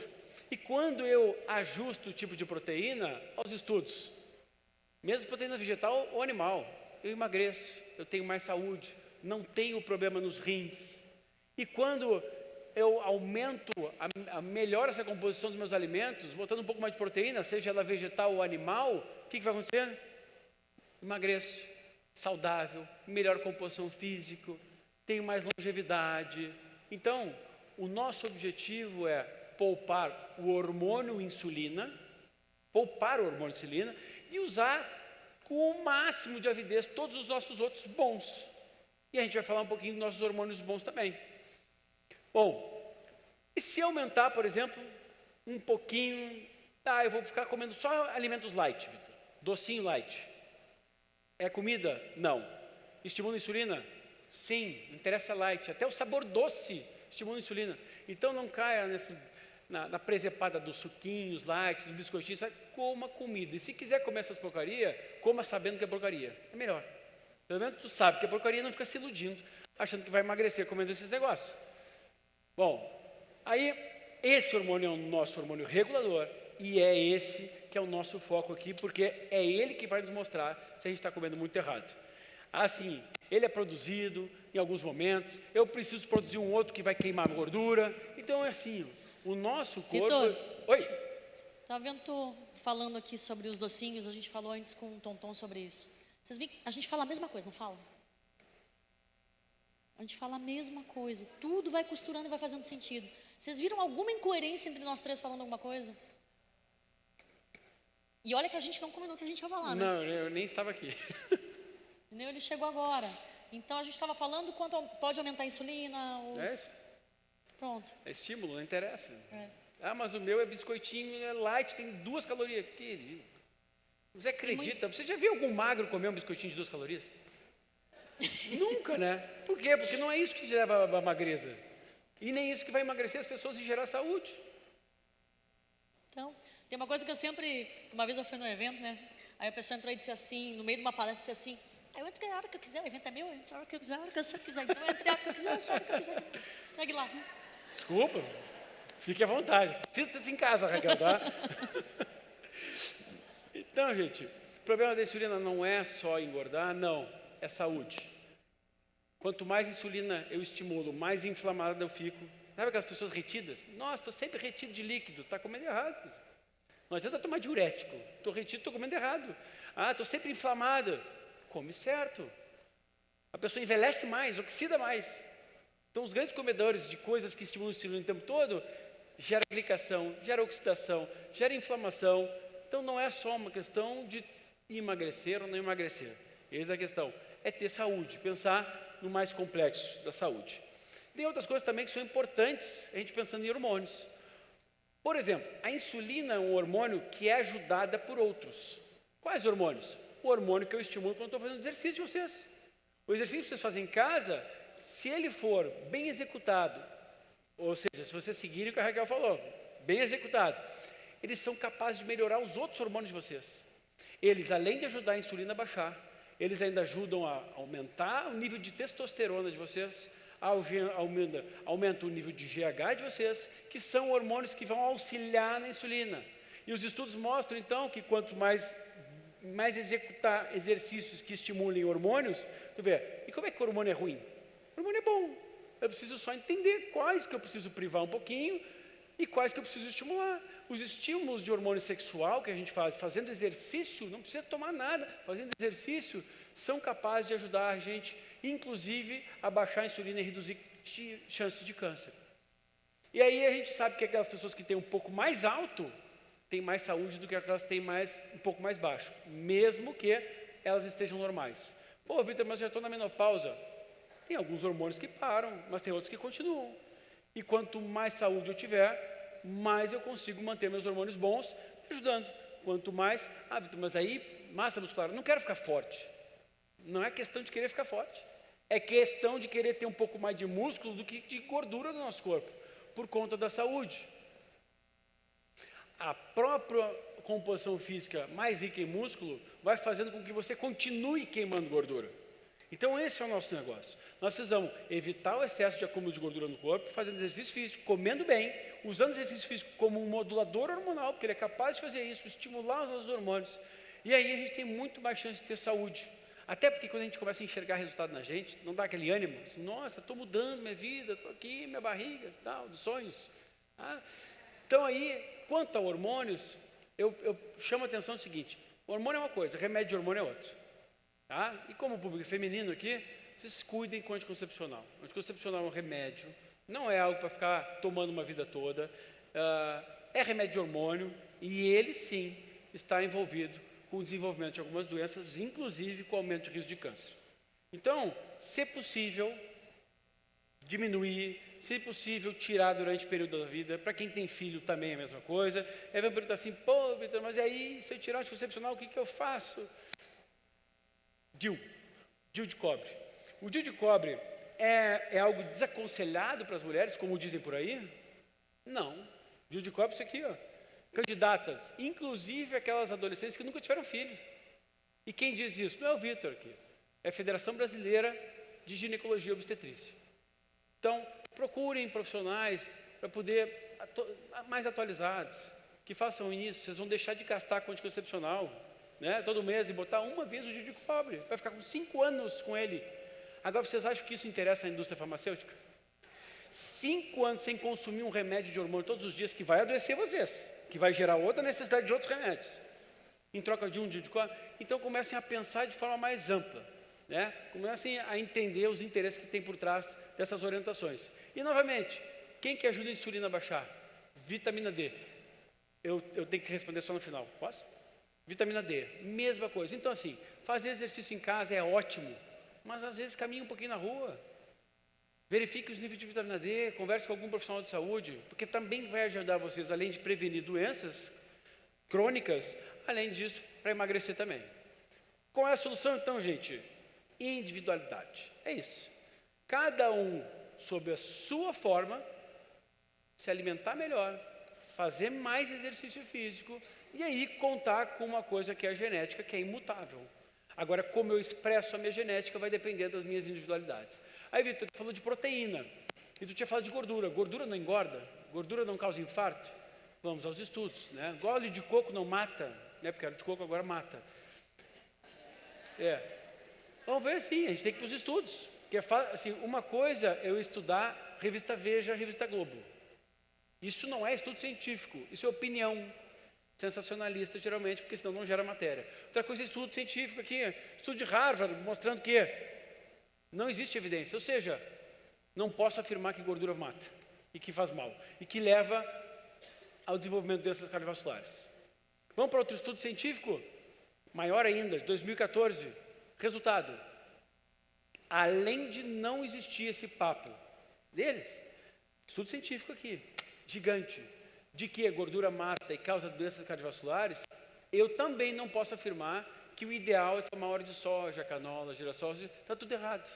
E quando eu ajusto o tipo de proteína, aos estudos, mesmo proteína vegetal ou animal, eu emagreço, eu tenho mais saúde, não tenho problema nos rins. E quando eu aumento, melhoro essa composição dos meus alimentos, botando um pouco mais de proteína, seja ela vegetal ou animal, o que vai acontecer? Emagreço, saudável, melhor composição física, tenho mais longevidade. Então, o nosso objetivo é poupar o hormônio insulina, e usar com o máximo de avidez todos os nossos outros bons. E a gente vai falar um pouquinho dos nossos hormônios bons também. Bom, e se aumentar, por exemplo, um pouquinho, eu vou ficar comendo só alimentos light, Victor, docinho light. É comida? Não. Estimula a insulina? Sim, não interessa light. Até o sabor doce estimula a insulina. Então não caia na presepada dos suquinhos, light, dos biscoitinhos, coma comida. E se quiser comer essas porcarias, coma sabendo que é porcaria. É melhor. Pelo menos tu sabe que é porcaria, não fica se iludindo, achando que vai emagrecer comendo esses negócios. Bom, aí esse hormônio é o nosso hormônio regulador e é esse que é o nosso foco aqui, porque é ele que vai nos mostrar se a gente está comendo muito errado. Assim, ele é produzido em alguns momentos, eu preciso produzir um outro que vai queimar a gordura. Então é assim, o nosso corpo... Vitor, Oi? Estava vendo tu falando aqui sobre os docinhos, a gente falou antes com o Tonton sobre isso. Vocês veem que a gente fala a mesma coisa, não fala? A gente fala a mesma coisa, tudo vai costurando e vai fazendo sentido. Vocês viram alguma incoerência entre nós três falando alguma coisa? E olha que a gente não combinou que a gente ia falar, né? Não, eu nem estava aqui. Entendeu? Ele chegou agora. Então, a gente estava falando quanto pode aumentar a insulina, Pronto. É estímulo, não interessa. É. Ah, mas o meu é biscoitinho, é light, tem 2 calorias. Querido, você acredita? Você já viu algum magro comer um biscoitinho de 2 calorias? Nunca, né? Por quê? Porque não é isso que te leva à magreza. E nem isso que vai emagrecer as pessoas e gerar saúde. Então, tem uma coisa que eu sempre... Uma vez eu fui num evento, né? Aí a pessoa entrou e disse assim, no meio de uma palestra, disse assim, eu entro a hora que eu quiser, o evento é meu, eu entro a hora que eu quiser, a hora que eu quiser. Então eu entro a hora que eu quiser, eu saio a hora que eu quiser. Segue lá. Desculpa, fique à vontade. Sinta-se em casa, Raquel, tá? Então, gente, o problema da insulina não é só engordar, não, é saúde. Quanto mais insulina eu estimulo, mais inflamado eu fico. Sabe aquelas pessoas retidas? Nossa, estou sempre retido de líquido, está comendo errado. Não adianta tomar diurético, estou retido, estou comendo errado. Ah, estou sempre inflamado, come certo. A pessoa envelhece mais, oxida mais. Então, os grandes comedores de coisas que estimulam a insulina o tempo todo, gera glicação, gera oxidação, gera inflamação. Então, não é só uma questão de emagrecer ou não emagrecer. Eis a questão, é ter saúde, pensar no mais complexo da saúde. Tem outras coisas também que são importantes, a gente pensando em hormônios. Por exemplo, a insulina é um hormônio que é ajudada por outros. Quais hormônios? O hormônio que eu estimulo quando estou fazendo exercício de vocês. O exercício que vocês fazem em casa, se ele for bem executado, ou seja, se vocês seguirem o que a Raquel falou, bem executado, eles são capazes de melhorar os outros hormônios de vocês. Eles, além de ajudar a insulina a baixar, eles ainda ajudam a aumentar o nível de testosterona de vocês, aumenta o nível de GH de vocês, que são hormônios que vão auxiliar na insulina. E os estudos mostram, então, que quanto mais executar exercícios que estimulem hormônios, tu vê, e como é que o hormônio é ruim? O hormônio é bom. Eu preciso só entender quais que eu preciso privar um pouquinho e quais que eu preciso estimular. Os estímulos de hormônio sexual que a gente faz fazendo exercício, não precisa tomar nada, fazendo exercício, são capazes de ajudar a gente, inclusive, a baixar a insulina e reduzir chances de câncer. E aí a gente sabe que aquelas pessoas que têm um pouco mais alto, têm mais saúde do que aquelas que têm um pouco mais baixo, mesmo que elas estejam normais. Pô, Vitor, mas eu já estou na menopausa. Tem alguns hormônios que param, mas tem outros que continuam. E quanto mais saúde eu tiver, mais eu consigo manter meus hormônios bons, ajudando. Quanto mais, Vitor, mas aí, massa muscular, eu não quero ficar forte. Não é questão de querer ficar forte. É questão de querer ter um pouco mais de músculo do que de gordura no nosso corpo, por conta da saúde. A própria composição física mais rica em músculo vai fazendo com que você continue queimando gordura. Então esse é o nosso negócio. Nós precisamos evitar o excesso de acúmulo de gordura no corpo, fazendo exercício físico, comendo bem, usando o exercício físico como um modulador hormonal, porque ele é capaz de fazer isso, estimular os nossos hormônios. E aí a gente tem muito mais chance de ter saúde. Até porque quando a gente começa a enxergar resultado na gente, não dá aquele ânimo, assim, nossa, estou mudando minha vida, estou aqui, minha barriga, tal, dos sonhos. Então aí, quanto a hormônios, eu chamo a atenção do seguinte, hormônio é uma coisa, remédio de hormônio é outra. Tá? E como público feminino aqui, vocês cuidem com o anticoncepcional. O anticoncepcional é um remédio, não é algo para ficar tomando uma vida toda, é remédio de hormônio e ele sim está envolvido com o desenvolvimento de algumas doenças, inclusive com o aumento de risco de câncer. Então, se possível, diminuir, se possível, tirar durante o período da vida. Para quem tem filho também é a mesma coisa. Aí vai perguntar assim, pô, Vitor, mas e aí, se eu tirar o anticoncepcional, o que eu faço? DIU de cobre. O DIU de cobre é algo desaconselhado para as mulheres, como dizem por aí? Não. DIU de cobre é isso aqui, ó. Candidatas, inclusive aquelas adolescentes que nunca tiveram filho. E quem diz isso? Não é o Vitor aqui. É a Federação Brasileira de Ginecologia e Obstetrícia. Então, procurem profissionais para poder, mais atualizados, que façam isso. Vocês vão deixar de gastar com anticoncepcional, né, todo mês e botar uma vez o DIU de cobre. Vai ficar com 5 anos com ele. Agora, vocês acham que isso interessa à indústria farmacêutica? 5 anos sem consumir um remédio de hormônio todos os dias que vai adoecer vocês, que vai gerar outra necessidade de outros remédios, em troca de um DIU de cobre. Então, comecem a pensar de forma mais ampla, né? Comecem a entender os interesses que tem por trás dessas orientações. E, novamente, quem que ajuda a insulina a baixar? Vitamina D. Eu tenho que responder só no final, posso? Vitamina D, mesma coisa. Então, assim, fazer exercício em casa é ótimo, mas às vezes caminhe um pouquinho na rua. Verifique os níveis de vitamina D, converse com algum profissional de saúde, porque também vai ajudar vocês, além de prevenir doenças crônicas, além disso, para emagrecer também. Qual é a solução então, gente? Individualidade. É isso. Cada um, sob a sua forma, se alimentar melhor, fazer mais exercício físico e aí contar com uma coisa que é a genética, que é imutável. Agora, como eu expresso a minha genética vai depender das minhas individualidades. Aí, Vitor, tu falou de proteína e tu tinha falado de gordura. Gordura não engorda? Gordura não causa infarto? Vamos aos estudos, né? Óleo de coco não mata, né? Porque óleo de coco agora mata. Vamos ver, sim, a gente tem que ir para os estudos. Porque assim, uma coisa é eu estudar revista Veja, revista Globo. Isso não é estudo científico, isso é opinião sensacionalista, geralmente, porque senão não gera matéria. Outra coisa é estudo científico aqui, estudo de Harvard, mostrando que não existe evidência, ou seja, não posso afirmar que gordura mata e que faz mal e que leva ao desenvolvimento de doenças cardiovasculares. Vamos para outro estudo científico, maior ainda, 2014, resultado. Além de não existir esse papo deles, estudo científico aqui, gigante, de que a gordura mata e causa doenças cardiovasculares, eu também não posso afirmar que o ideal é tomar óleo de soja, canola, girassol, está tudo errado.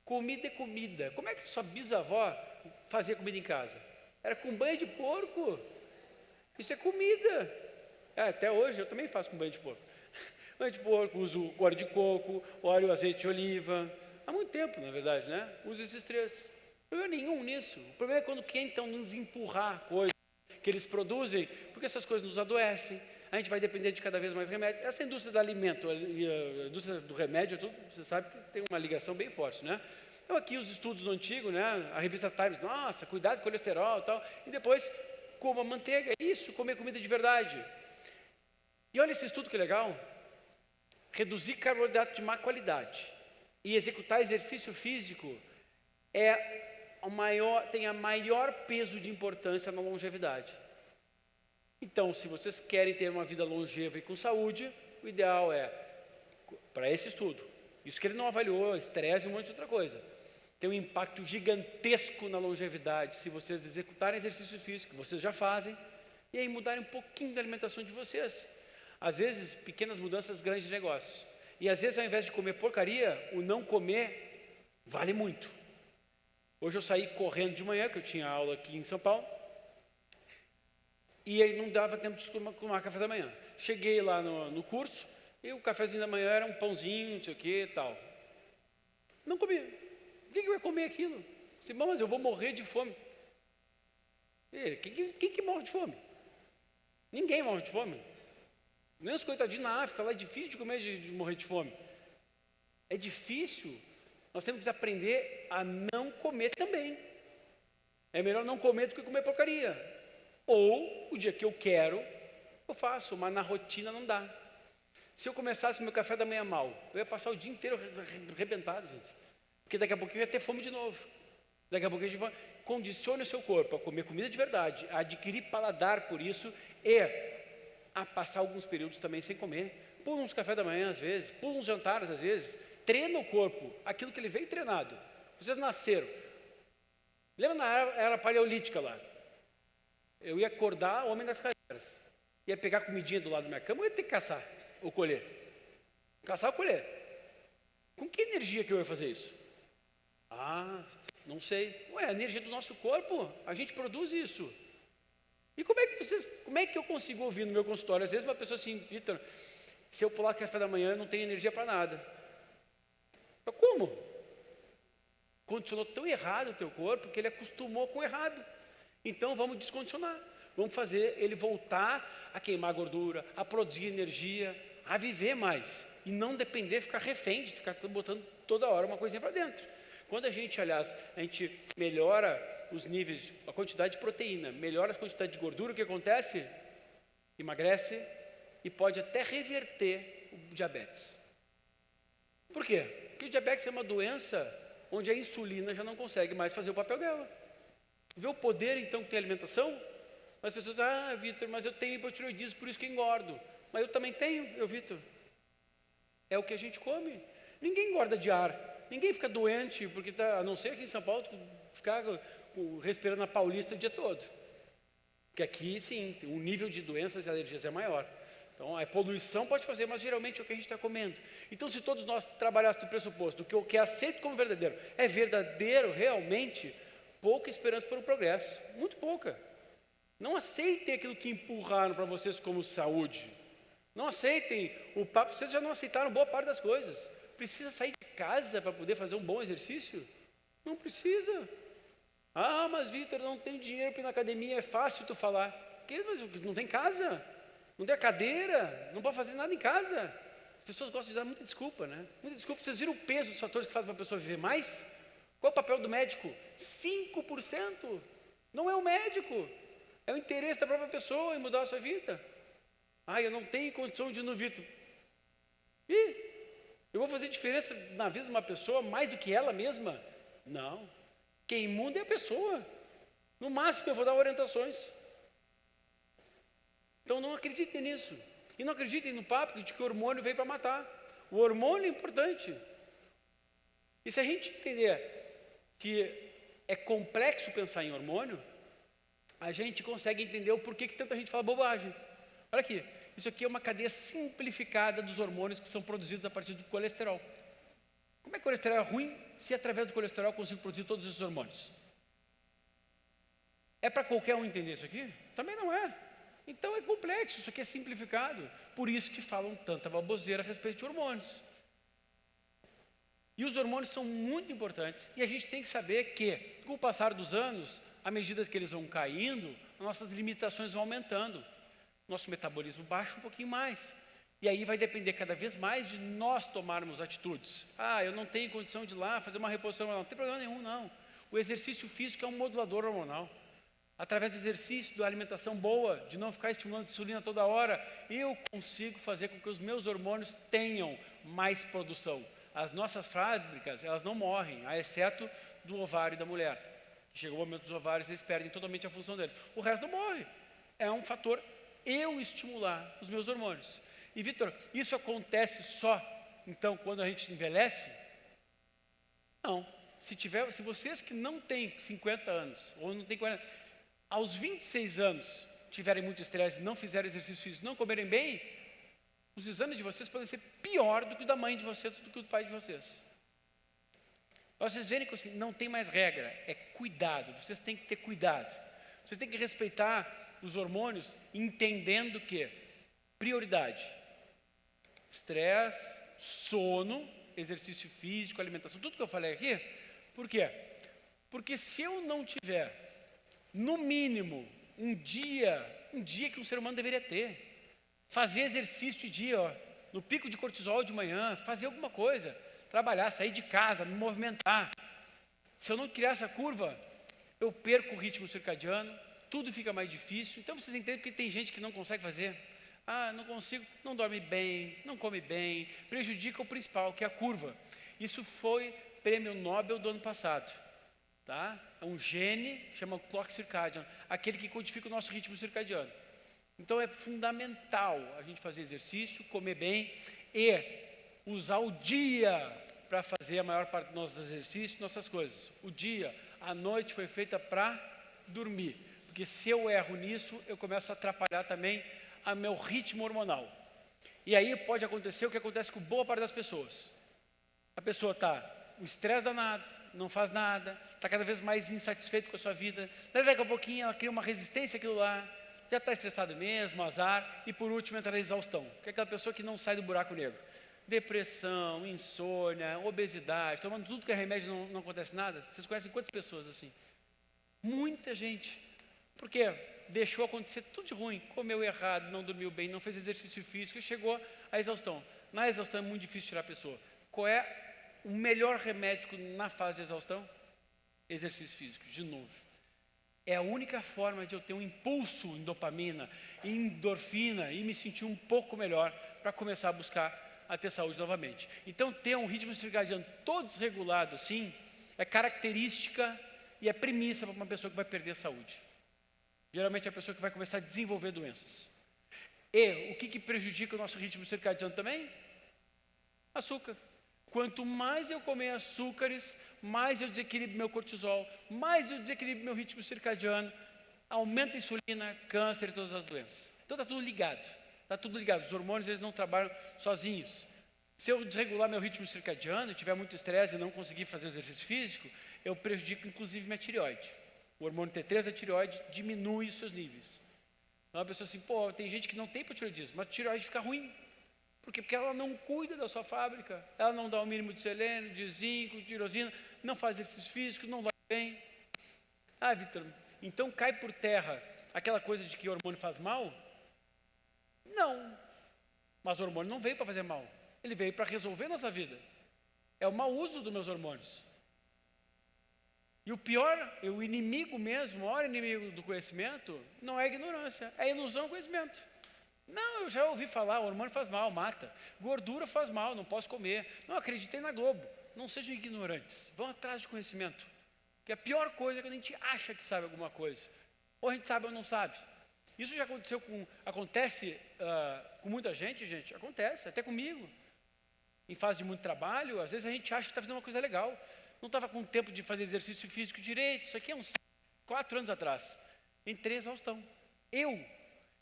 Comida é comida. Como é que sua bisavó fazia comida em casa? Era com banho de porco. Isso é comida. Até hoje eu também faço com banho de porco. Banho de porco, uso óleo de coco, óleo, azeite de oliva. Há muito tempo, na verdade, né? Uso esses três. Não problema nenhum nisso. O problema é quando tentam nos empurrar coisas que eles produzem, porque essas coisas nos adoecem. A gente vai depender de cada vez mais remédio. Essa indústria do alimento, a indústria do remédio, tudo, você sabe que tem uma ligação bem forte, né? Então aqui os estudos do antigo, né? A revista Times, nossa, cuidado com o colesterol e tal. E depois, coma manteiga, isso, comer comida de verdade. E olha esse estudo que legal. Reduzir carboidrato de má qualidade e executar exercício físico tem a maior peso de importância na longevidade. Então, se vocês querem ter uma vida longeva e com saúde, o ideal é, para esse estudo, isso que ele não avaliou, estresse e um monte de outra coisa, tem um impacto gigantesco na longevidade se vocês executarem exercício físico, que vocês já fazem, e aí mudarem um pouquinho da alimentação de vocês. Às vezes, pequenas mudanças, grandes negócios. E às vezes, ao invés de comer porcaria, o não comer vale muito. Hoje eu saí correndo de manhã, que eu tinha aula aqui em São Paulo, e aí não dava tempo de tomar café da manhã. Cheguei lá no curso, e o cafezinho da manhã era um pãozinho, não sei o que e tal. Não comi. Por que eu ia comer aquilo? Disse, bom, mas eu vou morrer de fome. Quem que morre de fome? Ninguém morre de fome. Nem os coitadinhos na África, lá é difícil de comer, de morrer de fome. É difícil. Nós temos que aprender a não comer também. É melhor não comer do que comer porcaria. Ou, o dia que eu quero, eu faço, mas na rotina não dá. Se eu começasse o meu café da manhã mal, eu ia passar o dia inteiro arrebentado, gente. Porque daqui a pouco eu ia ter fome de novo. Daqui a pouco condicione o seu corpo a comer comida de verdade, a adquirir paladar por isso e a passar alguns períodos também sem comer. Pula uns café da manhã às vezes, pula uns jantares às vezes. Treina o corpo, aquilo que ele veio treinado. Vocês nasceram. Lembra na era paleolítica lá? Eu ia acordar o homem das cadeiras. Ia pegar comidinha do lado da minha cama, eu ia ter que caçar ou colher. Caçar ou colher. Com que energia que eu ia fazer isso? Ah, não sei. Ué, a energia do nosso corpo, a gente produz isso. E como é que eu consigo ouvir no meu consultório? Às vezes uma pessoa assim, Vitor, se eu pular café da manhã, eu não tenho energia para nada. Mas como? Condicionou tão errado o teu corpo que ele acostumou com o errado. Então vamos descondicionar. Vamos fazer ele voltar a queimar gordura, a produzir energia, a viver mais. E não depender, ficar refém de ficar botando toda hora uma coisinha para dentro. Quando a gente melhora os níveis, a quantidade de proteína, melhora a quantidade de gordura, o que acontece? Emagrece e pode até reverter o diabetes. Por quê? Porque o diabetes é uma doença onde a insulina já não consegue mais fazer o papel dela. Vê o poder, então, que tem a alimentação? As pessoas, Vitor, mas eu tenho hipotireoidismo, por isso que engordo. Mas eu também tenho, Vitor. É o que a gente come. Ninguém engorda de ar, ninguém fica doente, porque a não ser aqui em São Paulo, ficar respirando a Paulista o dia todo. Porque aqui, sim, o nível de doenças e alergias é maior. Então, a poluição pode fazer, mas geralmente é o que a gente está comendo. Então, se todos nós trabalhássemos no pressuposto que o que é aceito como verdadeiro é verdadeiro realmente, pouca esperança para o progresso, muito pouca. Não aceitem aquilo que empurraram para vocês como saúde. Não aceitem o papo, vocês já não aceitaram boa parte das coisas. Precisa sair de casa para poder fazer um bom exercício? Não precisa. Ah, mas Vitor, não tenho dinheiro para ir na academia, é fácil tu falar. Mas não tem casa, não tem cadeira, não pode fazer nada em casa. As pessoas gostam de dar muita desculpa, né? Muita desculpa. Vocês viram o peso dos fatores que fazem para a pessoa viver mais? Qual é o papel do médico? 5%. Não é o médico, é o interesse da própria pessoa em mudar a sua vida. Ah, eu não tenho condição de ir no Vitor. Ih, eu vou fazer diferença na vida de uma pessoa mais do que ela mesma? Não. Quem muda é a pessoa. No máximo eu vou dar orientações. Então não acreditem nisso. E não acreditem no papo de que o hormônio veio para matar. O hormônio é importante. E se a gente entender que é complexo pensar em hormônio, a gente consegue entender o porquê que tanta gente fala bobagem. Olha aqui, isso aqui é uma cadeia simplificada dos hormônios que são produzidos a partir do colesterol. Como é que o colesterol é ruim se através do colesterol eu consigo produzir todos esses hormônios? É para qualquer um entender isso aqui? Também não é. Então é complexo, isso aqui é simplificado. Por isso que falam tanta baboseira a respeito de hormônios. E os hormônios são muito importantes. E a gente tem que saber que, com o passar dos anos, à medida que eles vão caindo, nossas limitações vão aumentando. Nosso metabolismo baixa um pouquinho mais. E aí vai depender cada vez mais de nós tomarmos atitudes. Ah, eu não tenho condição de ir lá fazer uma reposição hormonal. Não tem problema nenhum, não. O exercício físico é um modulador hormonal. Através do exercício, da alimentação boa, de não ficar estimulando a insulina toda hora, eu consigo fazer com que os meus hormônios tenham mais produção. As nossas fábricas, elas não morrem, a exceto do ovário da mulher. Chega o momento dos ovários, eles perdem totalmente a função deles. O resto não morre. É um fator eu estimular os meus hormônios. E, Vitor, isso acontece só, então, quando a gente envelhece? Não. Se vocês que não têm 50 anos, ou não têm 40, aos 26 anos, tiverem muito estresse, não fizerem exercício físico, não comerem bem, os exames de vocês podem ser pior do que o da mãe de vocês, do que o do pai de vocês. Vocês verem que assim, não tem mais regra, é cuidado, vocês têm que ter cuidado. Vocês têm que respeitar os hormônios, entendendo que prioridade, estresse, sono, exercício físico, alimentação, tudo que eu falei aqui. Por quê? Porque se eu não tiver, no mínimo, um dia que um ser humano deveria ter, fazer exercício de dia, ó, no pico de cortisol de manhã, fazer alguma coisa, trabalhar, sair de casa, me movimentar. Se eu não criar essa curva, eu perco o ritmo circadiano, tudo fica mais difícil. Então vocês entendem que tem gente que não consegue fazer. Ah, não consigo, não dorme bem, não come bem, prejudica o principal, que é a curva. Isso foi prêmio Nobel do ano passado. Tá? É um gene, chama clock circadian, aquele que codifica o nosso ritmo circadiano. Então é fundamental a gente fazer exercício, comer bem e usar o dia para fazer a maior parte dos nossos exercícios, nossas coisas. O dia, a noite foi feita para dormir. Porque se eu erro nisso, eu começo a atrapalhar também o meu ritmo hormonal. E aí pode acontecer o que acontece com boa parte das pessoas. A pessoa está com estresse danado, não faz nada, está cada vez mais insatisfeito com a sua vida. Daqui a pouquinho ela cria uma resistência àquilo lá, já está estressado mesmo, azar, e por último entra a exaustão, que é aquela pessoa que não sai do buraco negro. Depressão, insônia, obesidade, tomando tudo que é remédio não acontece nada. Vocês conhecem quantas pessoas assim? Muita gente. Porque deixou acontecer tudo de ruim, comeu errado, não dormiu bem, não fez exercício físico e chegou à exaustão. Na exaustão é muito difícil tirar a pessoa. Qual é o melhor remédio na fase de exaustão? Exercício físico, de novo. É a única forma de eu ter um impulso em dopamina, em endorfina e me sentir um pouco melhor para começar a buscar a ter saúde novamente. Então, ter um ritmo circadiano todo desregulado assim é característica e é premissa para uma pessoa que vai perder a saúde. Geralmente é a pessoa que vai começar a desenvolver doenças. E o que prejudica o nosso ritmo circadiano também? Açúcar. Quanto mais eu comer açúcares, mais eu desequilibro meu cortisol, mais eu desequilibro meu ritmo circadiano, aumenta a insulina, câncer e todas as doenças. Então está tudo ligado, está tudo ligado. Os hormônios, eles não trabalham sozinhos. Se eu desregular meu ritmo circadiano, tiver muito estresse e não conseguir fazer exercício físico, eu prejudico inclusive minha tireoide. O hormônio T3 da tireoide diminui os seus níveis. Então a pessoa assim, pô, tem gente que não tem hipotireoidismo, mas a tireoide fica ruim. Por quê? Porque ela não cuida da sua fábrica, ela não dá o mínimo de selênio, de zinco, de tirosina, não faz exercício físico, não dorme bem. Ah, Vitor, então cai por terra aquela coisa de que o hormônio faz mal? Não, mas o hormônio não veio para fazer mal, ele veio para resolver nossa vida. É o mau uso dos meus hormônios. E o pior, o inimigo mesmo, o maior inimigo do conhecimento, não é a ignorância, é a ilusão do conhecimento. Não, eu já ouvi falar, o hormônio faz mal, mata. Gordura faz mal, não posso comer. Não, acreditem na Globo. Não sejam ignorantes, vão atrás de conhecimento. Que a pior coisa é quando a gente acha que sabe alguma coisa. Ou a gente sabe ou não sabe. Isso já acontece com muita gente, acontece, até comigo. Em fase de muito trabalho, às vezes a gente acha que está fazendo uma coisa legal. Não estava com tempo de fazer exercício físico direito, isso aqui é uns 4 anos atrás. Entrei em exaustão.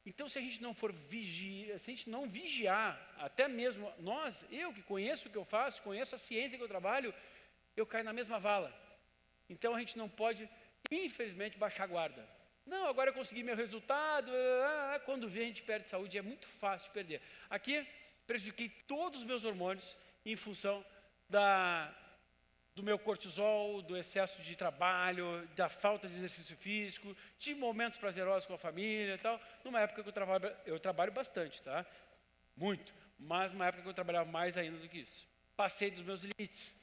Então, se a gente não for vigiar, se a gente não vigiar, até mesmo nós, eu que conheço o que eu faço, conheço a ciência que eu trabalho, eu caio na mesma vala. Então, a gente não pode, infelizmente, baixar a guarda. Não, agora eu consegui meu resultado, quando vê a gente perde saúde, é muito fácil de perder. Aqui, prejudiquei todos os meus hormônios em função do meu cortisol, do excesso de trabalho, da falta de exercício físico, de momentos prazerosos com a família e tal. Numa época que eu trabalho bastante, tá? Muito. Mas numa época que eu trabalhava mais ainda do que isso. Passei dos meus limites.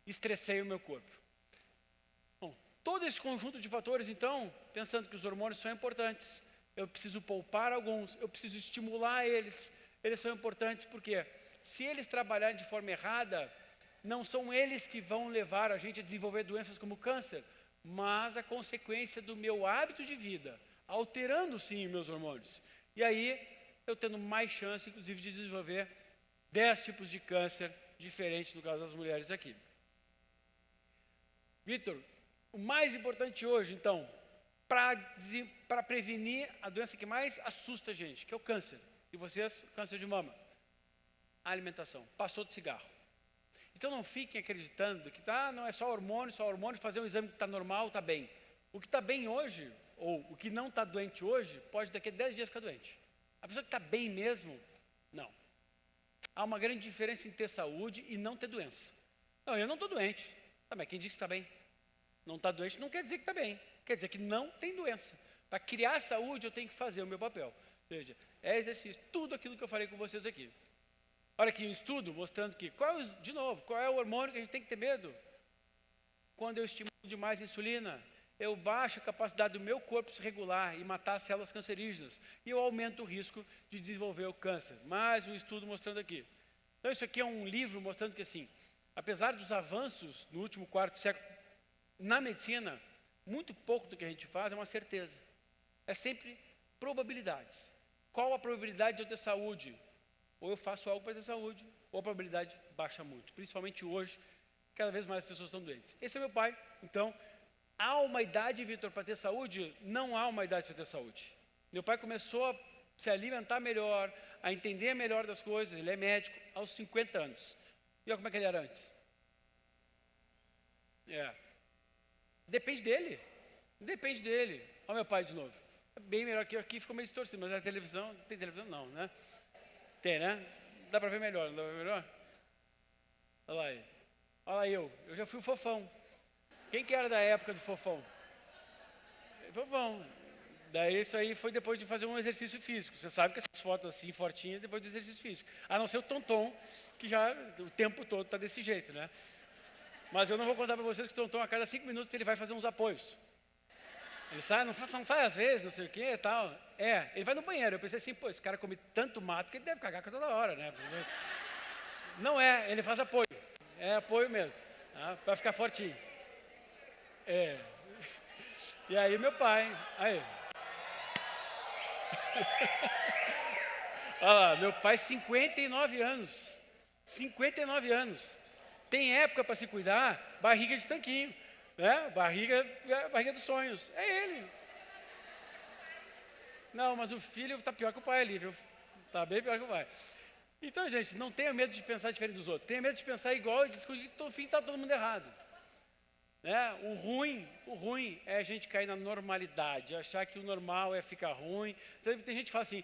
Estressei o meu corpo. Bom, todo esse conjunto de fatores, então, pensando que os hormônios são importantes, eu preciso poupar alguns, eu preciso estimular eles. Eles são importantes porque se eles trabalharem de forma errada, não são eles que vão levar a gente a desenvolver doenças como câncer, mas a consequência do meu hábito de vida, alterando sim meus hormônios. E aí, eu tendo mais chance, inclusive, de desenvolver 10 tipos de câncer diferentes no caso das mulheres aqui. Vitor, o mais importante hoje, então, para prevenir a doença que mais assusta a gente, que é o câncer. E vocês, câncer de mama. A alimentação. Passou de cigarro. Então não fiquem acreditando que não é só hormônio, fazer um exame que está normal, está bem. O que está bem hoje, ou o que não está doente hoje, pode daqui a 10 dias ficar doente. A pessoa que está bem mesmo, não. Há uma grande diferença em ter saúde e não ter doença. Não, eu não estou doente. Mas quem diz que está bem? Não está doente não quer dizer que está bem. Quer dizer que não tem doença. Para criar saúde, eu tenho que fazer o meu papel. Ou seja, é exercício, tudo aquilo que eu falei com vocês aqui. Olha aqui um estudo mostrando que, qual é o hormônio que a gente tem que ter medo? Quando eu estimulo demais a insulina, eu baixo a capacidade do meu corpo se regular e matar as células cancerígenas. E eu aumento o risco de desenvolver o câncer. Mais um estudo mostrando aqui. Então isso aqui é um livro mostrando que assim, apesar dos avanços no último quarto século na medicina, muito pouco do que a gente faz é uma certeza. É sempre probabilidades. Qual a probabilidade de eu ter saúde? Ou eu faço algo para ter saúde, ou a probabilidade baixa muito. Principalmente hoje, cada vez mais as pessoas estão doentes. Esse é meu pai. Então, há uma idade, Vitor, para ter saúde? Não há uma idade para ter saúde. Meu pai começou a se alimentar melhor, a entender melhor das coisas. Ele é médico aos 50 anos. E olha como é que ele era antes. Depende dele. Depende dele. Olha meu pai de novo. É bem melhor que eu aqui, ficou meio distorcido, mas na televisão, tem televisão? Não, né? Tem, né? Dá para ver melhor, não dá para ver melhor? Olha lá aí. Olha lá eu já fui o fofão. Quem que era da época do fofão? Fofão. Daí isso aí foi depois de fazer um exercício físico. Você sabe que essas fotos assim, fortinhas, depois do exercício físico. A não ser o Tonton, que já o tempo todo está desse jeito, né? Mas eu não vou contar para vocês que o Tonton, a cada 5 minutos, ele vai fazer uns apoios. Ele sai, não sai às vezes, não sei o que e tal. Ele vai no banheiro. Eu pensei assim, esse cara come tanto mato que ele deve cagar toda hora, né? Não ele faz apoio. É apoio mesmo, tá? Para ficar fortinho. E aí meu pai, olha lá, meu pai, 59 anos. 59 anos. Tem época para se cuidar, barriga de tanquinho, né? Barriga dos sonhos, é ele. Não, mas o filho está pior que o pai ali, viu? Está bem pior que o pai. Então, gente, não tenha medo de pensar diferente dos outros. Tenha medo de pensar igual e discutir que no fim está todo mundo errado. Né? O ruim é a gente cair na normalidade, achar que o normal é ficar ruim. Então, tem gente que fala assim,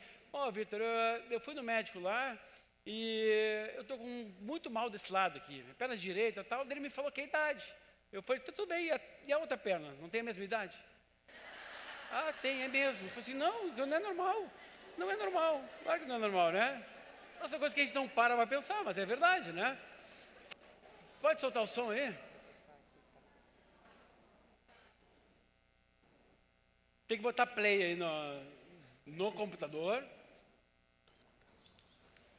Vitor, eu fui no médico lá e eu estou muito mal desse lado aqui, minha perna direita e tal. Ele me falou que é a idade. Eu falei, tá tudo bem, e a outra perna? Não tem a mesma idade? Ah, tem, é mesmo. Eu falei assim, não é normal. Não é normal. Claro que não é normal, né? Essa coisa que a gente não para pensar, mas é verdade, né? Pode soltar o som aí? Tem que botar play aí no computador.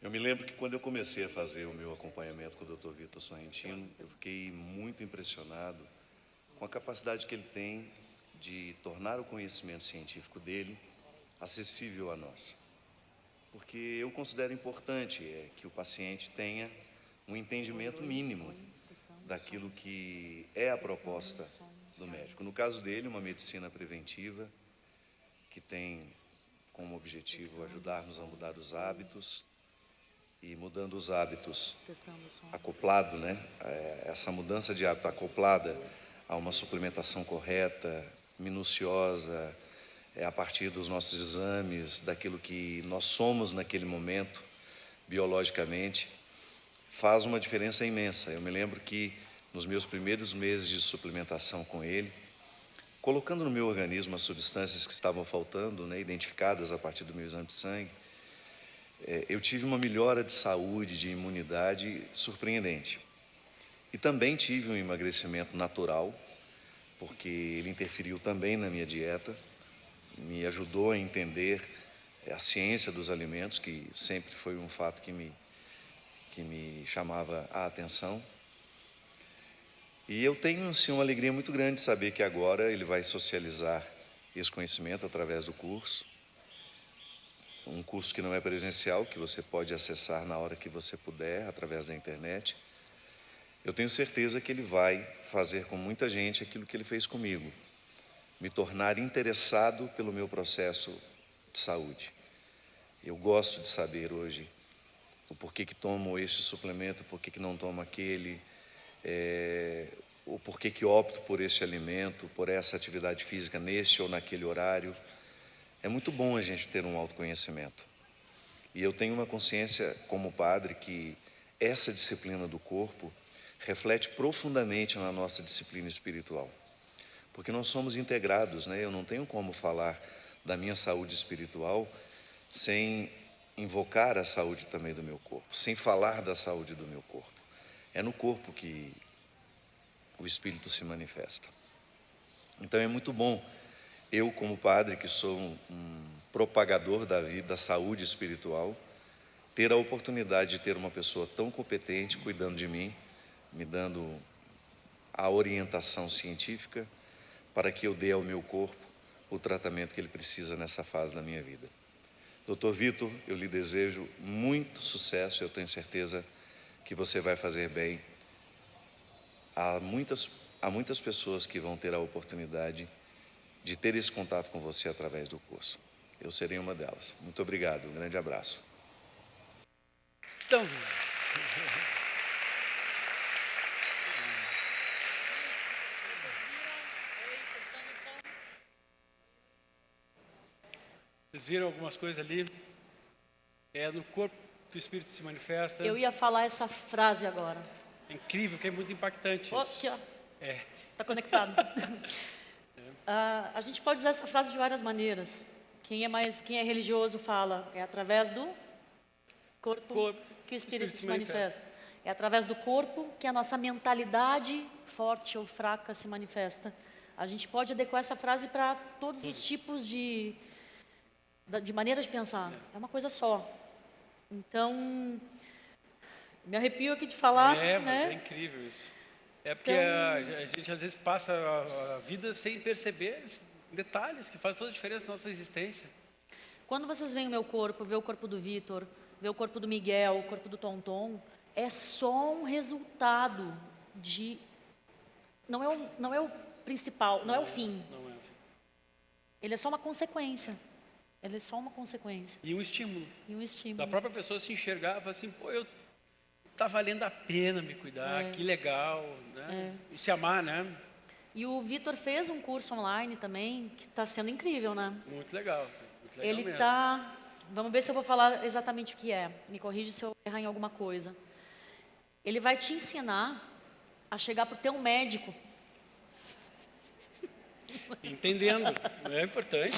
Eu me lembro que quando eu comecei a fazer o meu acompanhamento com o Dr. Vitor Sorrentino, eu fiquei muito impressionado com a capacidade que ele tem de tornar o conhecimento científico dele acessível a nós. Porque eu considero importante que o paciente tenha um entendimento mínimo daquilo que é a proposta do médico. No caso dele, uma medicina preventiva que tem como objetivo ajudar-nos a mudar os hábitos e mudando os hábitos acoplado, né? Essa mudança de hábito acoplada a uma suplementação correta, minuciosa, a partir dos nossos exames, daquilo que nós somos naquele momento, biologicamente, faz uma diferença imensa. Eu me lembro que nos meus primeiros meses de suplementação com ele, colocando no meu organismo as substâncias que estavam faltando, né, identificadas a partir do meu exame de sangue, eu tive uma melhora de saúde, de imunidade surpreendente. E também tive um emagrecimento natural, porque ele interferiu também na minha dieta, me ajudou a entender a ciência dos alimentos, que sempre foi um fato que me chamava a atenção. E eu tenho, assim, uma alegria muito grande de saber que agora ele vai socializar esse conhecimento através do curso. Um curso que não é presencial, que você pode acessar na hora que você puder, através da internet. Eu tenho certeza que ele vai fazer com muita gente aquilo que ele fez comigo. Me tornar interessado pelo meu processo de saúde. Eu gosto de saber hoje o porquê que tomo este suplemento, o porquê que não tomo aquele, o porquê que opto por este alimento, por essa atividade física neste ou naquele horário. É muito bom a gente ter um autoconhecimento. E eu tenho uma consciência como padre que essa disciplina do corpo reflete profundamente na nossa disciplina espiritual. Porque nós somos integrados, né? Eu não tenho como falar da minha saúde espiritual sem invocar a saúde também do meu corpo, sem falar da saúde do meu corpo. É no corpo que o Espírito se manifesta. Então é muito bom, eu como padre, que sou um propagador da vida, da saúde espiritual, ter a oportunidade de ter uma pessoa tão competente cuidando de mim, me dando a orientação científica, para que eu dê ao meu corpo o tratamento que ele precisa nessa fase da minha vida. Dr. Vitor, eu lhe desejo muito sucesso, eu tenho certeza que você vai fazer bem. Há muitas pessoas que vão ter a oportunidade de ter esse contato com você através do curso. Eu serei uma delas. Muito obrigado, um grande abraço. Então, vocês viram algumas coisas ali? É no corpo que o Espírito se manifesta. Eu ia falar essa frase agora. É incrível, que é muito impactante isso. Aqui, ó. É. Está conectado. A gente pode usar essa frase de várias maneiras. Quem é religioso fala, é através do corpo que o Espírito se manifesta. É através do corpo que a nossa mentalidade, forte ou fraca, se manifesta. A gente pode adequar essa frase para todos os tipos de maneiras de pensar. É uma coisa só. Então, me arrepio aqui de falar. Mas né? é incrível isso. É porque a gente às vezes passa a vida sem perceber detalhes que fazem toda a diferença na nossa existência. Quando vocês veem o meu corpo, vê o corpo do Vitor, vê o corpo do Miguel, o corpo do Tonton, é só um resultado de... Não é o principal, não é o fim. Não é. Ele é só uma consequência. Ele é só uma consequência E um estímulo. e um Da estímulo. própria pessoa se enxergar, falar assim, pô, tá valendo a pena me cuidar, que legal, né? E se amar, né? E o Vitor fez um curso online também, que está sendo incrível, né? Muito legal Ele mesmo. está... Vamos ver se eu vou falar exatamente o que é. Me corrige se eu errar em alguma coisa. Ele vai te ensinar a chegar para o teu médico Entendendo, é importante.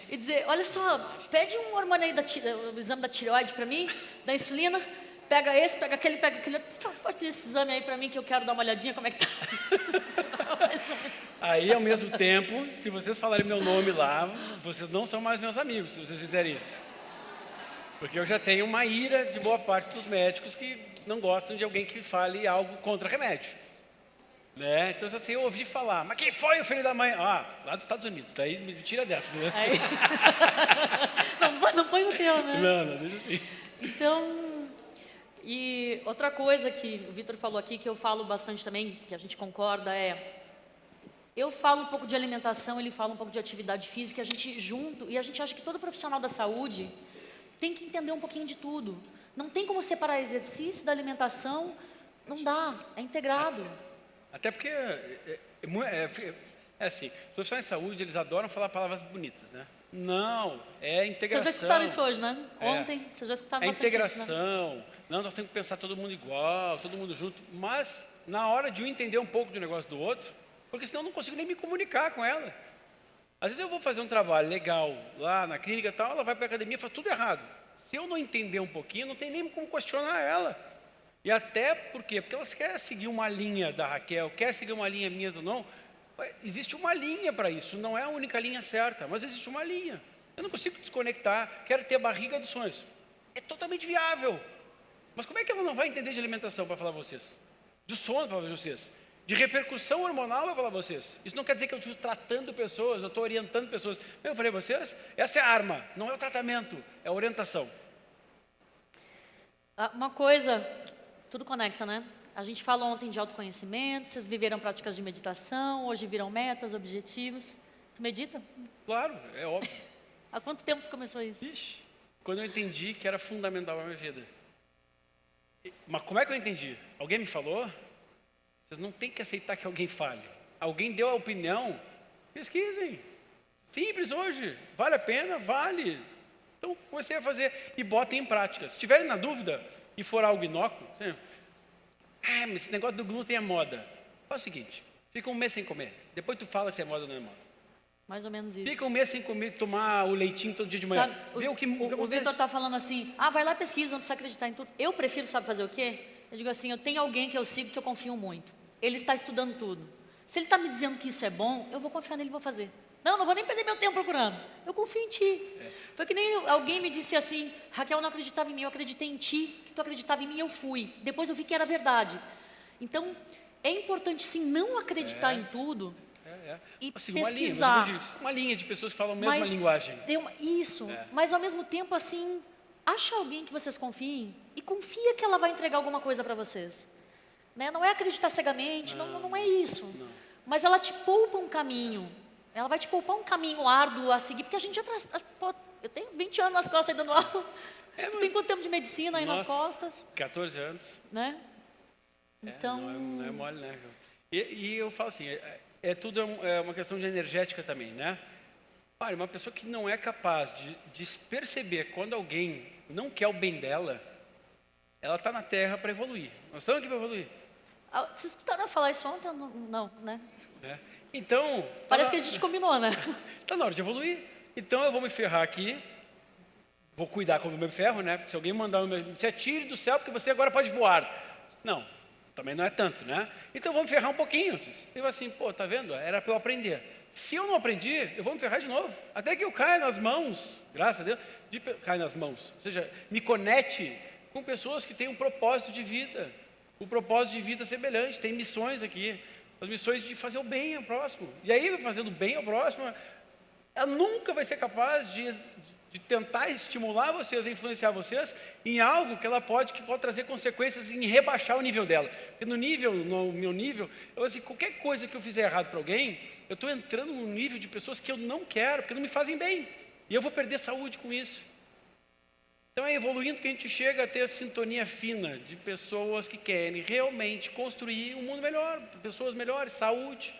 e dizer, olha só, pede um hormônio aí, o exame da tireoide para mim, da insulina, pega esse, pega aquele, pode pedir esse exame aí para mim que eu quero dar uma olhadinha como é que tá. Mais ou menos. Aí, ao mesmo tempo, se vocês falarem meu nome lá, vocês não são mais meus amigos, se vocês fizerem isso. Porque eu já tenho uma ira de boa parte dos médicos que não gostam de alguém que fale algo contra remédio. Né? Então, assim, eu ouvi falar, mas quem foi o filho da mãe? Ah, lá dos Estados Unidos, daí me tira dessa. Né? Aí... não põe no teu, né? Não, deixa assim. Então, e outra coisa que o Vitor falou aqui, que eu falo bastante também, que a gente concorda, é... Eu falo um pouco de alimentação, ele fala um pouco de atividade física, a gente junto, e a gente acha que todo profissional da saúde tem que entender um pouquinho de tudo. Não tem como separar exercício da alimentação, não dá, é integrado. Até porque, assim, os profissionais de saúde, eles adoram falar palavras bonitas, né? Não, é integração. Vocês já escutaram isso hoje, né? É. Ontem, vocês já escutaram É bastante isso, né? integração. Não, nós temos que pensar todo mundo igual, todo mundo junto. Mas, na hora de um entender um pouco do negócio do outro, porque senão eu não consigo nem me comunicar com ela. Às vezes eu vou fazer um trabalho legal lá na clínica e tal, ela vai para a academia e faz tudo errado. Se eu não entender um pouquinho, não tem nem como questionar ela. E até por quê? Porque ela quer seguir uma linha da Raquel, quer seguir uma linha minha do não. Existe uma linha para isso, não é a única linha certa, mas existe uma linha. Eu não consigo desconectar, quero ter a barriga dos sonhos. É totalmente viável. Mas como é que ela não vai entender de alimentação para falar para vocês? De sono para falar para vocês? De repercussão hormonal para falar para vocês? Isso não quer dizer que eu estou tratando pessoas, eu estou orientando pessoas. Eu falei para vocês, essa é a arma, não é o tratamento, é a orientação. Uma coisa, tudo conecta, né? A gente falou ontem de autoconhecimento, vocês viveram práticas de meditação, hoje viram metas, objetivos. Tu medita? Claro, é óbvio. Há quanto tempo tu começou isso? Ixi, quando eu entendi que era fundamental para a minha vida. Mas como é que eu entendi? Alguém me falou? Vocês não têm que aceitar que alguém fale. Alguém deu a opinião, pesquisem. Simples hoje, vale a pena? Vale. Então comecei a fazer e botem em prática. Se tiverem na dúvida e for algo inócuo, mas esse negócio do glúten é moda. Faz o seguinte, fica um mês sem comer. Depois tu fala se é moda ou não é moda. Mais ou menos isso. Fica um mês sem comer, tomar o leitinho todo dia de manhã. Sabe, Vê o que o acontece. Vitor está falando assim, vai lá pesquisa, não precisa acreditar em tudo. Eu prefiro, sabe fazer o quê? Eu digo assim, eu tenho alguém que eu sigo que eu confio muito. Ele está estudando tudo. Se ele está me dizendo que isso é bom, eu vou confiar nele e vou fazer. Não vou nem perder meu tempo procurando. Eu confio em ti. Foi que nem alguém me disse assim, Raquel, eu não acreditava em mim, eu acreditei em ti, que tu acreditava em mim, eu fui. Depois eu vi que era verdade. Então, é importante sim não acreditar em tudo e Assim, pesquisar. uma linha de pessoas que falam a mesma linguagem. Isso, mas ao mesmo tempo assim, acha alguém que vocês confiem e confia que ela vai entregar alguma coisa para vocês. Né? Não é acreditar cegamente, não é isso. Não. Mas ela te poupa um caminho. Ela vai te poupar um caminho árduo a seguir, porque a gente já eu tenho 20 anos nas costas aí dando aula. Tu tem quanto tempo de medicina aí nas costas? 14 anos. Né? Então... Não é mole, né? E eu falo assim, tudo é uma questão de energética também, né? Olha, uma pessoa que não é capaz de perceber quando alguém não quer o bem dela, ela está na Terra para evoluir. Nós estamos aqui para evoluir. Vocês escutaram falar isso ontem? Não, né? Então... Parece que a gente combinou, né? Está na hora de evoluir. Então eu vou me ferrar aqui, vou cuidar como eu me ferro, né? Se alguém mandar você atire do céu porque você agora pode voar. Não, também não é tanto, né? Então eu vou me ferrar um pouquinho. Eu assim, tá vendo? Era para eu aprender. Se eu não aprendi, eu vou me ferrar de novo. Até que eu caia nas mãos, graças a Deus, caia nas mãos. Ou seja, me conecte com pessoas que têm um propósito de vida. O propósito de vida semelhante. Tem missões aqui. As missões de fazer o bem ao próximo. E aí, fazendo o bem ao próximo, ela nunca vai ser capaz de de tentar estimular vocês, influenciar vocês em algo que ela pode trazer consequências em rebaixar o nível dela. Porque no meu nível, qualquer coisa que eu fizer errado para alguém, eu estou entrando num nível de pessoas que eu não quero, porque não me fazem bem. E eu vou perder saúde com isso. Então é evoluindo que a gente chega a ter a sintonia fina de pessoas que querem realmente construir um mundo melhor, pessoas melhores, saúde.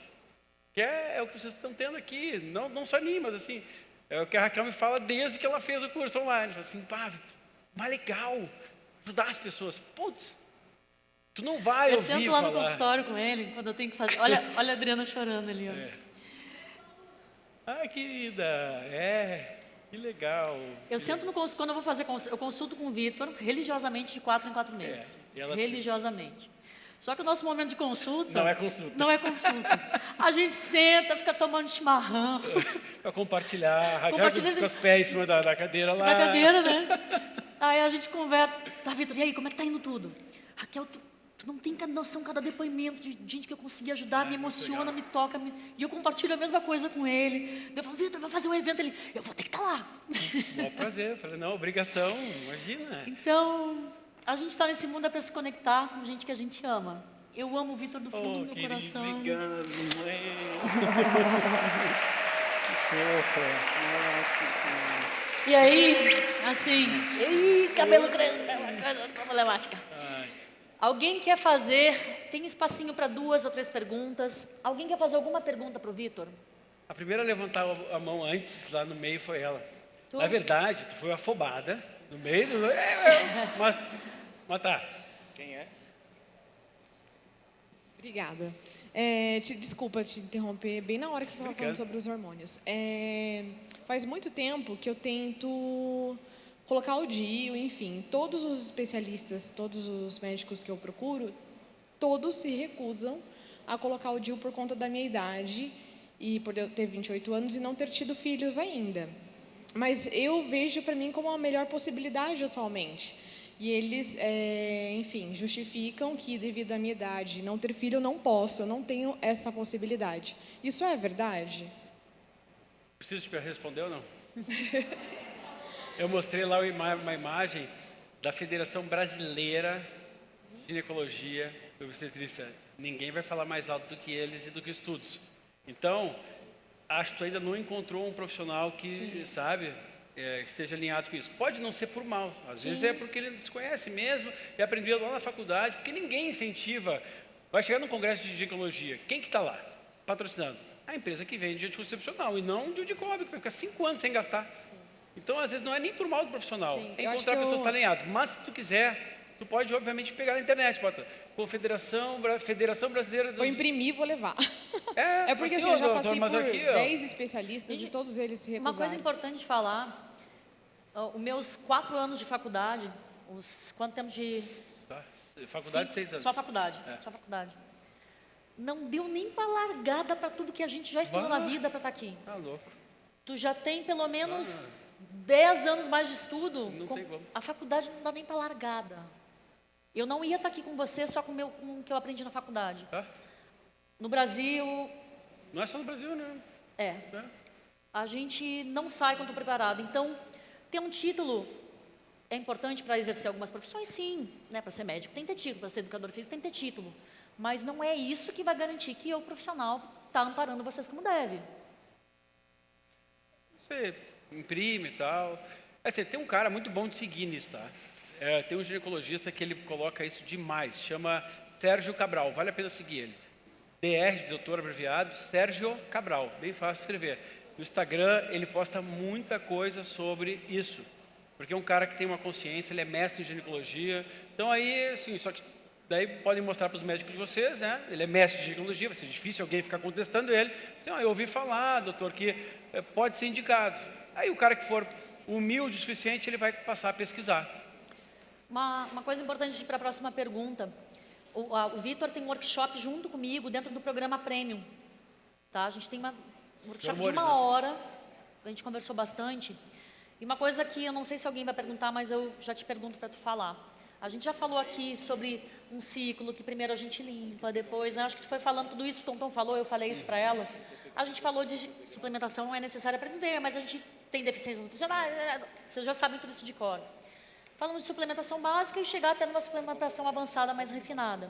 Que é o que vocês estão tendo aqui, não só em mim, mas assim, é o que a Raquel me fala desde que ela fez o curso online. Fala assim, pá, Vitor, mas legal, ajudar as pessoas. Putz, tu não vai ouvir falar. Eu sento lá no consultório com ele, quando eu tenho que fazer... Olha a Adriana chorando ali, ó. Ah, querida, que legal. Eu sento no consultório, quando eu vou fazer eu consulto com o Vitor religiosamente de 4 em 4 meses. Religiosamente. Só que o nosso momento de consulta... Não é consulta. Não é consulta. A gente senta, fica tomando chimarrão. Para compartilhar. Raquel com os pés em cima da cadeira lá. Da cadeira, né? Aí a gente conversa. Tá, Vitor, e aí, como é que tá indo tudo? Raquel, tu não tem noção, cada depoimento de gente que eu consegui ajudar, me emociona, me toca. E eu compartilho a mesma coisa com ele. Eu falo, Vitor, vai fazer um evento. Ele, eu vou ter que estar lá. Bom prazer. Eu falei, não, obrigação, imagina. Então... A gente está nesse mundo para se conectar com gente que a gente ama. Eu amo o Vitor do fundo do meu coração. Obrigado, que fofa. E aí, assim, cabelo crespo, coisa problemática. Alguém quer fazer, tem espacinho para 2 ou 3 perguntas. Alguém quer fazer alguma pergunta para o Vitor? A primeira a levantar a mão antes, lá no meio, foi ela. Tu? Na verdade, tu foi afobada no meio do... Mas tá. Quem é? Obrigada. Desculpa te interromper, bem na hora que você estava falando sobre os hormônios. Faz muito tempo que eu tento colocar o DIU, enfim, todos os especialistas, todos os médicos que eu procuro, todos se recusam a colocar o DIU por conta da minha idade e por eu ter 28 anos e não ter tido filhos ainda. Mas eu vejo para mim como a melhor possibilidade atualmente. E eles, enfim, justificam que devido à minha idade, não ter filho eu não posso, eu não tenho essa possibilidade. Isso é verdade? Preciso te responder ou não? Eu mostrei lá uma imagem da Federação Brasileira de Ginecologia e Obstetrícia. Ninguém vai falar mais alto do que eles e do que estudos. Então, acho que tu ainda não encontrou um profissional que, sabe... esteja alinhado com isso. Pode não ser por mal, às vezes é porque ele desconhece mesmo e aprendeu lá na faculdade, porque ninguém incentiva. Vai chegar num congresso de ginecologia, quem que está lá patrocinando? A empresa que vende anticoncepcional e não de Udicóbico, que vai ficar 5 anos sem gastar. Então, às vezes, não é nem por mal do profissional, é encontrar pessoas que estão alinhadas. Mas, se tu quiser, tu pode, obviamente, pegar na internet, bota Federação Brasileira dos... Vou imprimir e vou levar. Porque assim, eu já passei por aqui, 10 especialistas e todos eles se recusaram. Uma coisa importante de falar, os meus 4 anos de faculdade, quanto tempo de... Faculdade, 6 anos. Só faculdade, só faculdade. Não deu nem para largada para tudo que a gente já estudou na vida para estar aqui. Tá louco. Tu já tem pelo menos 10 anos mais de estudo. Não tem como. A faculdade não dá nem para largada. Eu não ia estar aqui com você só com o que eu aprendi na faculdade. No Brasil... Não é só no Brasil, né? A gente não sai quando preparado. Então, ter um título é importante para exercer algumas profissões, sim. Né? Para ser médico tem que ter título, para ser educador físico tem que ter título. Mas não é isso que vai garantir que o profissional está amparando vocês como deve. Você imprime e tal. Tem um cara muito bom de seguir nisso, tá? Tem um ginecologista que ele coloca isso demais, chama Sérgio Cabral, vale a pena seguir ele. DR, de doutor abreviado, Sérgio Cabral, bem fácil de escrever. No Instagram, ele posta muita coisa sobre isso, porque é um cara que tem uma consciência, ele é mestre em ginecologia. Então aí, assim, só que daí podem mostrar para os médicos de vocês, né? Ele é mestre de ginecologia, vai ser difícil alguém ficar contestando ele. Assim, eu ouvi falar, doutor, que pode ser indicado. Aí o cara que for humilde o suficiente, ele vai passar a pesquisar. Uma coisa importante para a próxima pergunta. O Vitor tem um workshop junto comigo dentro do programa Premium. Tá? A gente tem um workshop de 1 hora, a gente conversou bastante. E uma coisa que eu não sei se alguém vai perguntar, mas eu já te pergunto para tu falar. A gente já falou aqui sobre um ciclo, que primeiro a gente limpa, depois, né? Acho que tu foi falando tudo isso, o Tonton falou, eu falei isso para elas. A gente falou de suplementação não é necessária para viver, mas a gente tem deficiência nutricional, vocês já sabem tudo isso de cor. Falamos de suplementação básica e chegar até numa suplementação avançada, mais refinada.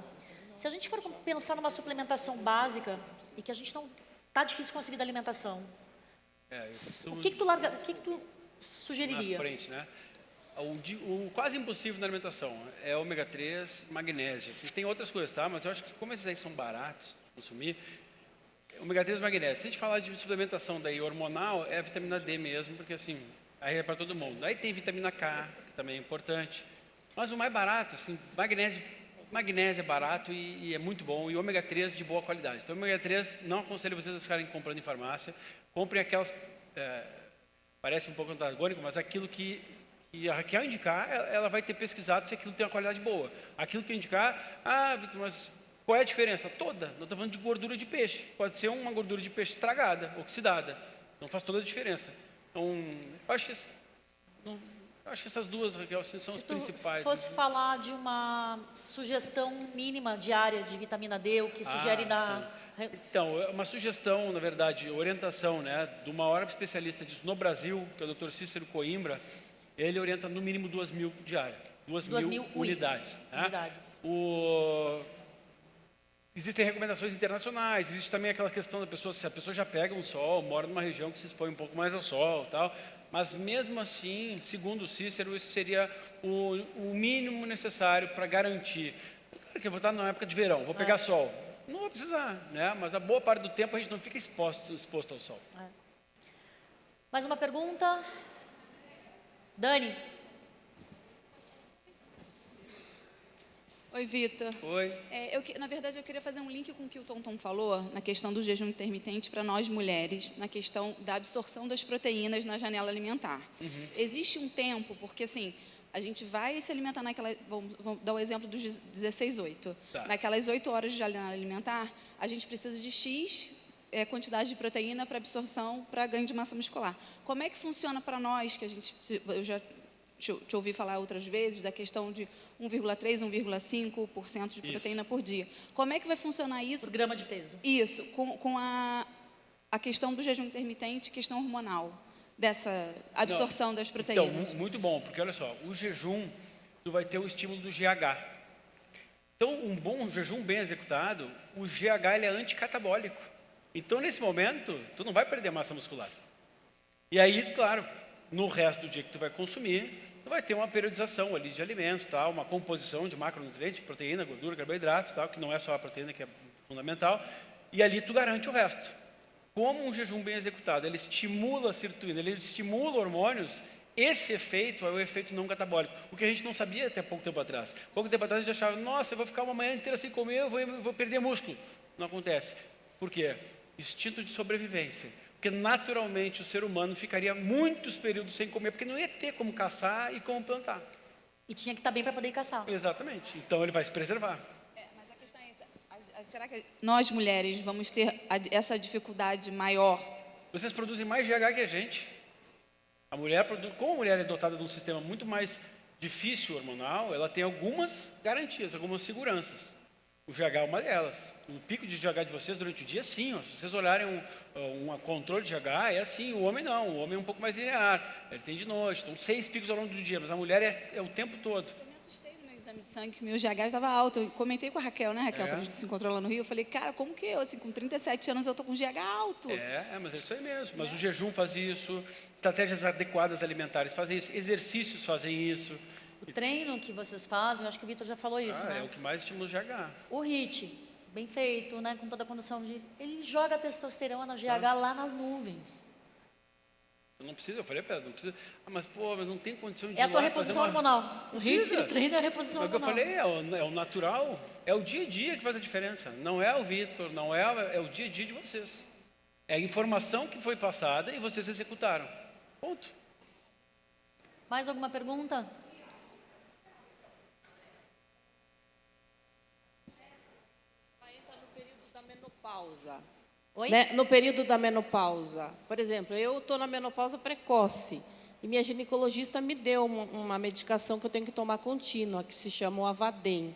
Se a gente for pensar numa suplementação básica e que a gente não está difícil conseguir da alimentação, o que tu sugeriria? Na frente, né? O quase impossível na alimentação é ômega 3, magnésio. Assim, tem outras coisas, tá? Mas eu acho que como esses aí são baratos de consumir, ômega 3 e magnésio. Se a gente falar de suplementação daí hormonal, é a vitamina D mesmo, porque assim, aí é para todo mundo. Aí tem vitamina K, que também é importante. Mas o mais barato, assim, magnésio é barato e é muito bom, e ômega 3 de boa qualidade. Então, ômega 3, não aconselho vocês a ficarem comprando em farmácia. Comprem aquelas, parece um pouco antagônico, mas aquilo que a Raquel indicar, ela vai ter pesquisado se aquilo tem uma qualidade boa. Aquilo que indicar, Vitor, mas qual é a diferença? Toda. Não estou falando de gordura de peixe. Pode ser uma gordura de peixe estragada, oxidada. Então faz toda a diferença. Então, eu acho que essas duas, Raquel, assim, são as principais. Se fosse falar de uma sugestão mínima diária de vitamina D, o que sugere Então, uma sugestão, na verdade, orientação, né, de uma hora especialista disso no Brasil, que é o Dr. Cícero Coimbra, ele orienta no mínimo 2.000 diárias, 2.000 unidades. Né? Existem recomendações internacionais, existe também aquela questão da pessoa, se a pessoa já pega um sol, mora numa região que se expõe um pouco mais ao sol, tal, mas mesmo assim, segundo o Cícero, isso seria o mínimo necessário para garantir. Claro que eu vou estar na época de verão, vou pegar sol. Não vou precisar, né? Mas a boa parte do tempo a gente não fica exposto ao sol. Mais uma pergunta? Dani? Oi, Vitor. Oi. Na verdade, eu queria fazer um link com o que o Tonton falou na questão do jejum intermitente para nós mulheres, na questão da absorção das proteínas na janela alimentar. Existe um tempo, porque assim, a gente vai se alimentar naquela... Vamos dar o exemplo dos 16:8. Tá. Naquelas 8 horas de janela alimentar, a gente precisa de X quantidade de proteína para absorção, para ganho de massa muscular. Como é que funciona para nós, que eu já te ouvi falar outras vezes, da questão de 1,3%, 1,5% de proteína por dia. Como é que vai funcionar isso? Por grama de peso. Isso, com a questão do jejum intermitente, questão hormonal, dessa absorção das proteínas. Então, muito bom, porque olha só, o jejum, tu vai ter o estímulo do GH. Então, um bom jejum bem executado, o GH ele é anticatabólico. Então, nesse momento, tu não vai perder massa muscular. E aí, claro, no resto do dia que tu vai consumir, tu vai ter uma periodização ali de alimentos, tal, uma composição de macronutrientes, proteína, gordura, carboidrato, tal, que não é só a proteína que é fundamental, e ali tu garante o resto. Como um jejum bem executado, ele estimula a sirtuína, ele estimula hormônios, esse efeito é o efeito não catabólico, o que a gente não sabia até pouco tempo atrás. Pouco tempo atrás a gente achava, nossa, eu vou ficar uma manhã inteira sem comer, eu vou perder músculo. Não acontece. Por quê? Instinto de sobrevivência. Porque naturalmente o ser humano ficaria muitos períodos sem comer, porque não ia ter como caçar e como plantar. E tinha que estar bem para poder caçar. Exatamente. Então ele vai se preservar. Mas a questão é essa. Será que nós mulheres vamos ter essa dificuldade maior? Vocês produzem mais GH que a gente. Como a mulher é dotada de um sistema muito mais difícil hormonal, ela tem algumas garantias, algumas seguranças. O GH é uma delas. O pico de GH de vocês durante o dia, sim. Se vocês olharem um controle de GH, é assim. O homem não. O homem é um pouco mais linear. Ele tem de noite. Então, 6 picos ao longo do dia. Mas a mulher é o tempo todo. Eu me assustei no meu exame de sangue, que meu GH estava alto. Eu comentei com a Raquel, né, Raquel? Quando a gente se encontrou lá no Rio. Eu falei, cara, como que eu, assim, com 37 anos, eu tô com GH alto? Mas é isso aí mesmo. Mas o jejum faz isso. Estratégias adequadas alimentares fazem isso. Exercícios fazem isso. O treino que vocês fazem, eu acho que o Vitor já falou isso, né? É o que mais estimula o GH. O HIIT, bem feito, né? Com toda a condição de... Ele joga a testosterona, GH lá nas nuvens. Eu não precisa, eu falei para ela, não precisa. Mas não tem condição de É a ir tua lá reposição fazer hormonal. O HIIT, Precisa. o treino é a reposição É o que eu hormonal. falei, é o natural, é o dia a dia que faz a diferença. Não é o Vitor, não é o dia a dia de vocês. É a informação que foi passada e vocês executaram. Ponto. Mais alguma pergunta? Menopausa. Oi? Né? No período da menopausa. Por exemplo, eu estou na menopausa precoce e minha ginecologista me deu uma medicação que eu tenho que tomar contínua, que se chama o Avadem,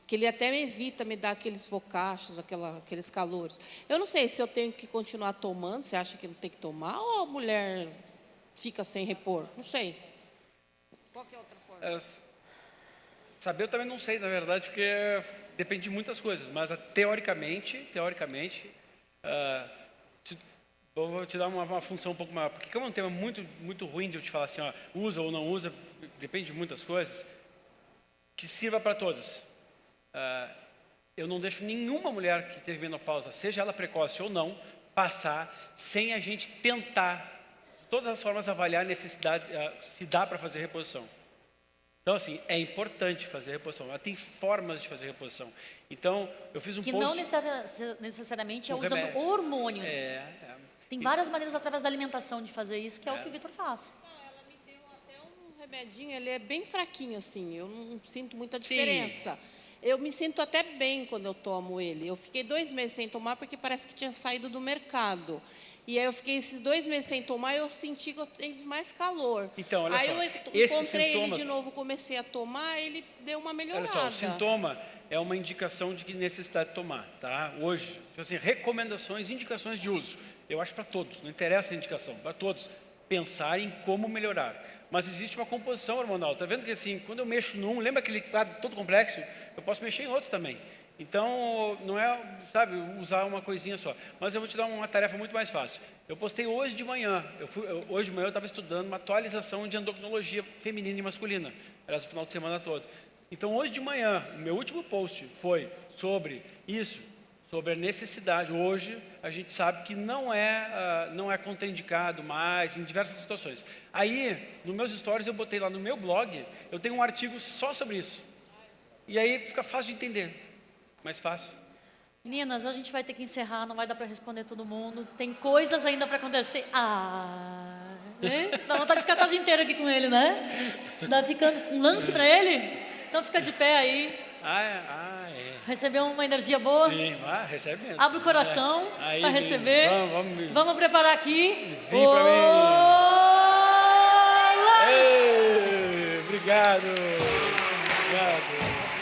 que ele até me evita me dar aqueles focachos, aqueles calores. Eu não sei se eu tenho que continuar tomando, você acha que não tem que tomar, ou a mulher fica sem repor? Não sei. Qual que é a outra forma? Saber eu também não sei, na verdade, porque depende de muitas coisas, mas teoricamente, eu vou te dar uma função um pouco maior, porque como é um tema muito ruim de eu te falar assim, ó, usa ou não usa, depende de muitas coisas, que sirva para todos. Eu não deixo nenhuma mulher que teve menopausa, seja ela precoce ou não, passar sem a gente tentar, de todas as formas, avaliar a necessidade, se dá para fazer reposição. Então, assim, é importante fazer reposição. Ela tem formas de fazer reposição. Então, eu fiz um Que post... não necessariamente é Um usando remédio. hormônio. Tem E- várias maneiras através da alimentação de fazer isso, que é o que o Vitor faz. Ela me deu até um remedinho, ele é bem fraquinho assim, eu não sinto muita Sim. diferença. Eu me sinto até bem quando eu tomo ele. Eu fiquei 2 meses sem tomar porque parece que tinha saído do mercado. E aí eu fiquei esses 2 meses sem tomar e eu senti que eu tive mais calor. Então, olha aí só, eu esses encontrei ele sintomas- de novo, comecei a tomar, ele deu uma melhorada. Olha só, o sintoma é uma indicação de que necessidade de tomar, tá? Hoje, tipo assim, recomendações, indicações de uso. Eu acho para todos, não interessa a indicação, para todos pensarem como melhorar. Mas existe uma composição hormonal. Tá vendo que assim, quando eu mexo num, lembra aquele quadro todo complexo? Eu posso mexer em outros também. Então, não é, sabe, usar uma coisinha só. Mas eu vou te dar uma tarefa muito mais fácil. Eu postei hoje de manhã. Hoje de manhã eu estava estudando uma atualização de endocrinologia feminina e masculina. Era o final de semana todo. Então, hoje de manhã, o meu último post foi sobre isso, sobre a necessidade. Hoje, a gente sabe que não é contraindicado mais em diversas situações. Aí, nos meus stories, eu botei lá no meu blog, eu tenho um artigo só sobre isso. E aí fica fácil de entender. Mais fácil. Meninas, a gente vai ter que encerrar, não vai dar para responder todo mundo. Tem coisas ainda para acontecer. Né? Dá vontade de ficar a tarde inteira aqui com ele, né? Dá ficando um lance para ele? Então fica de pé aí. É. Recebeu uma energia boa? Sim, recebe mesmo. Abre o coração Aí, para receber. Vamos preparar aqui. Vem pra mim. Lance! Ei, obrigado. Obrigado.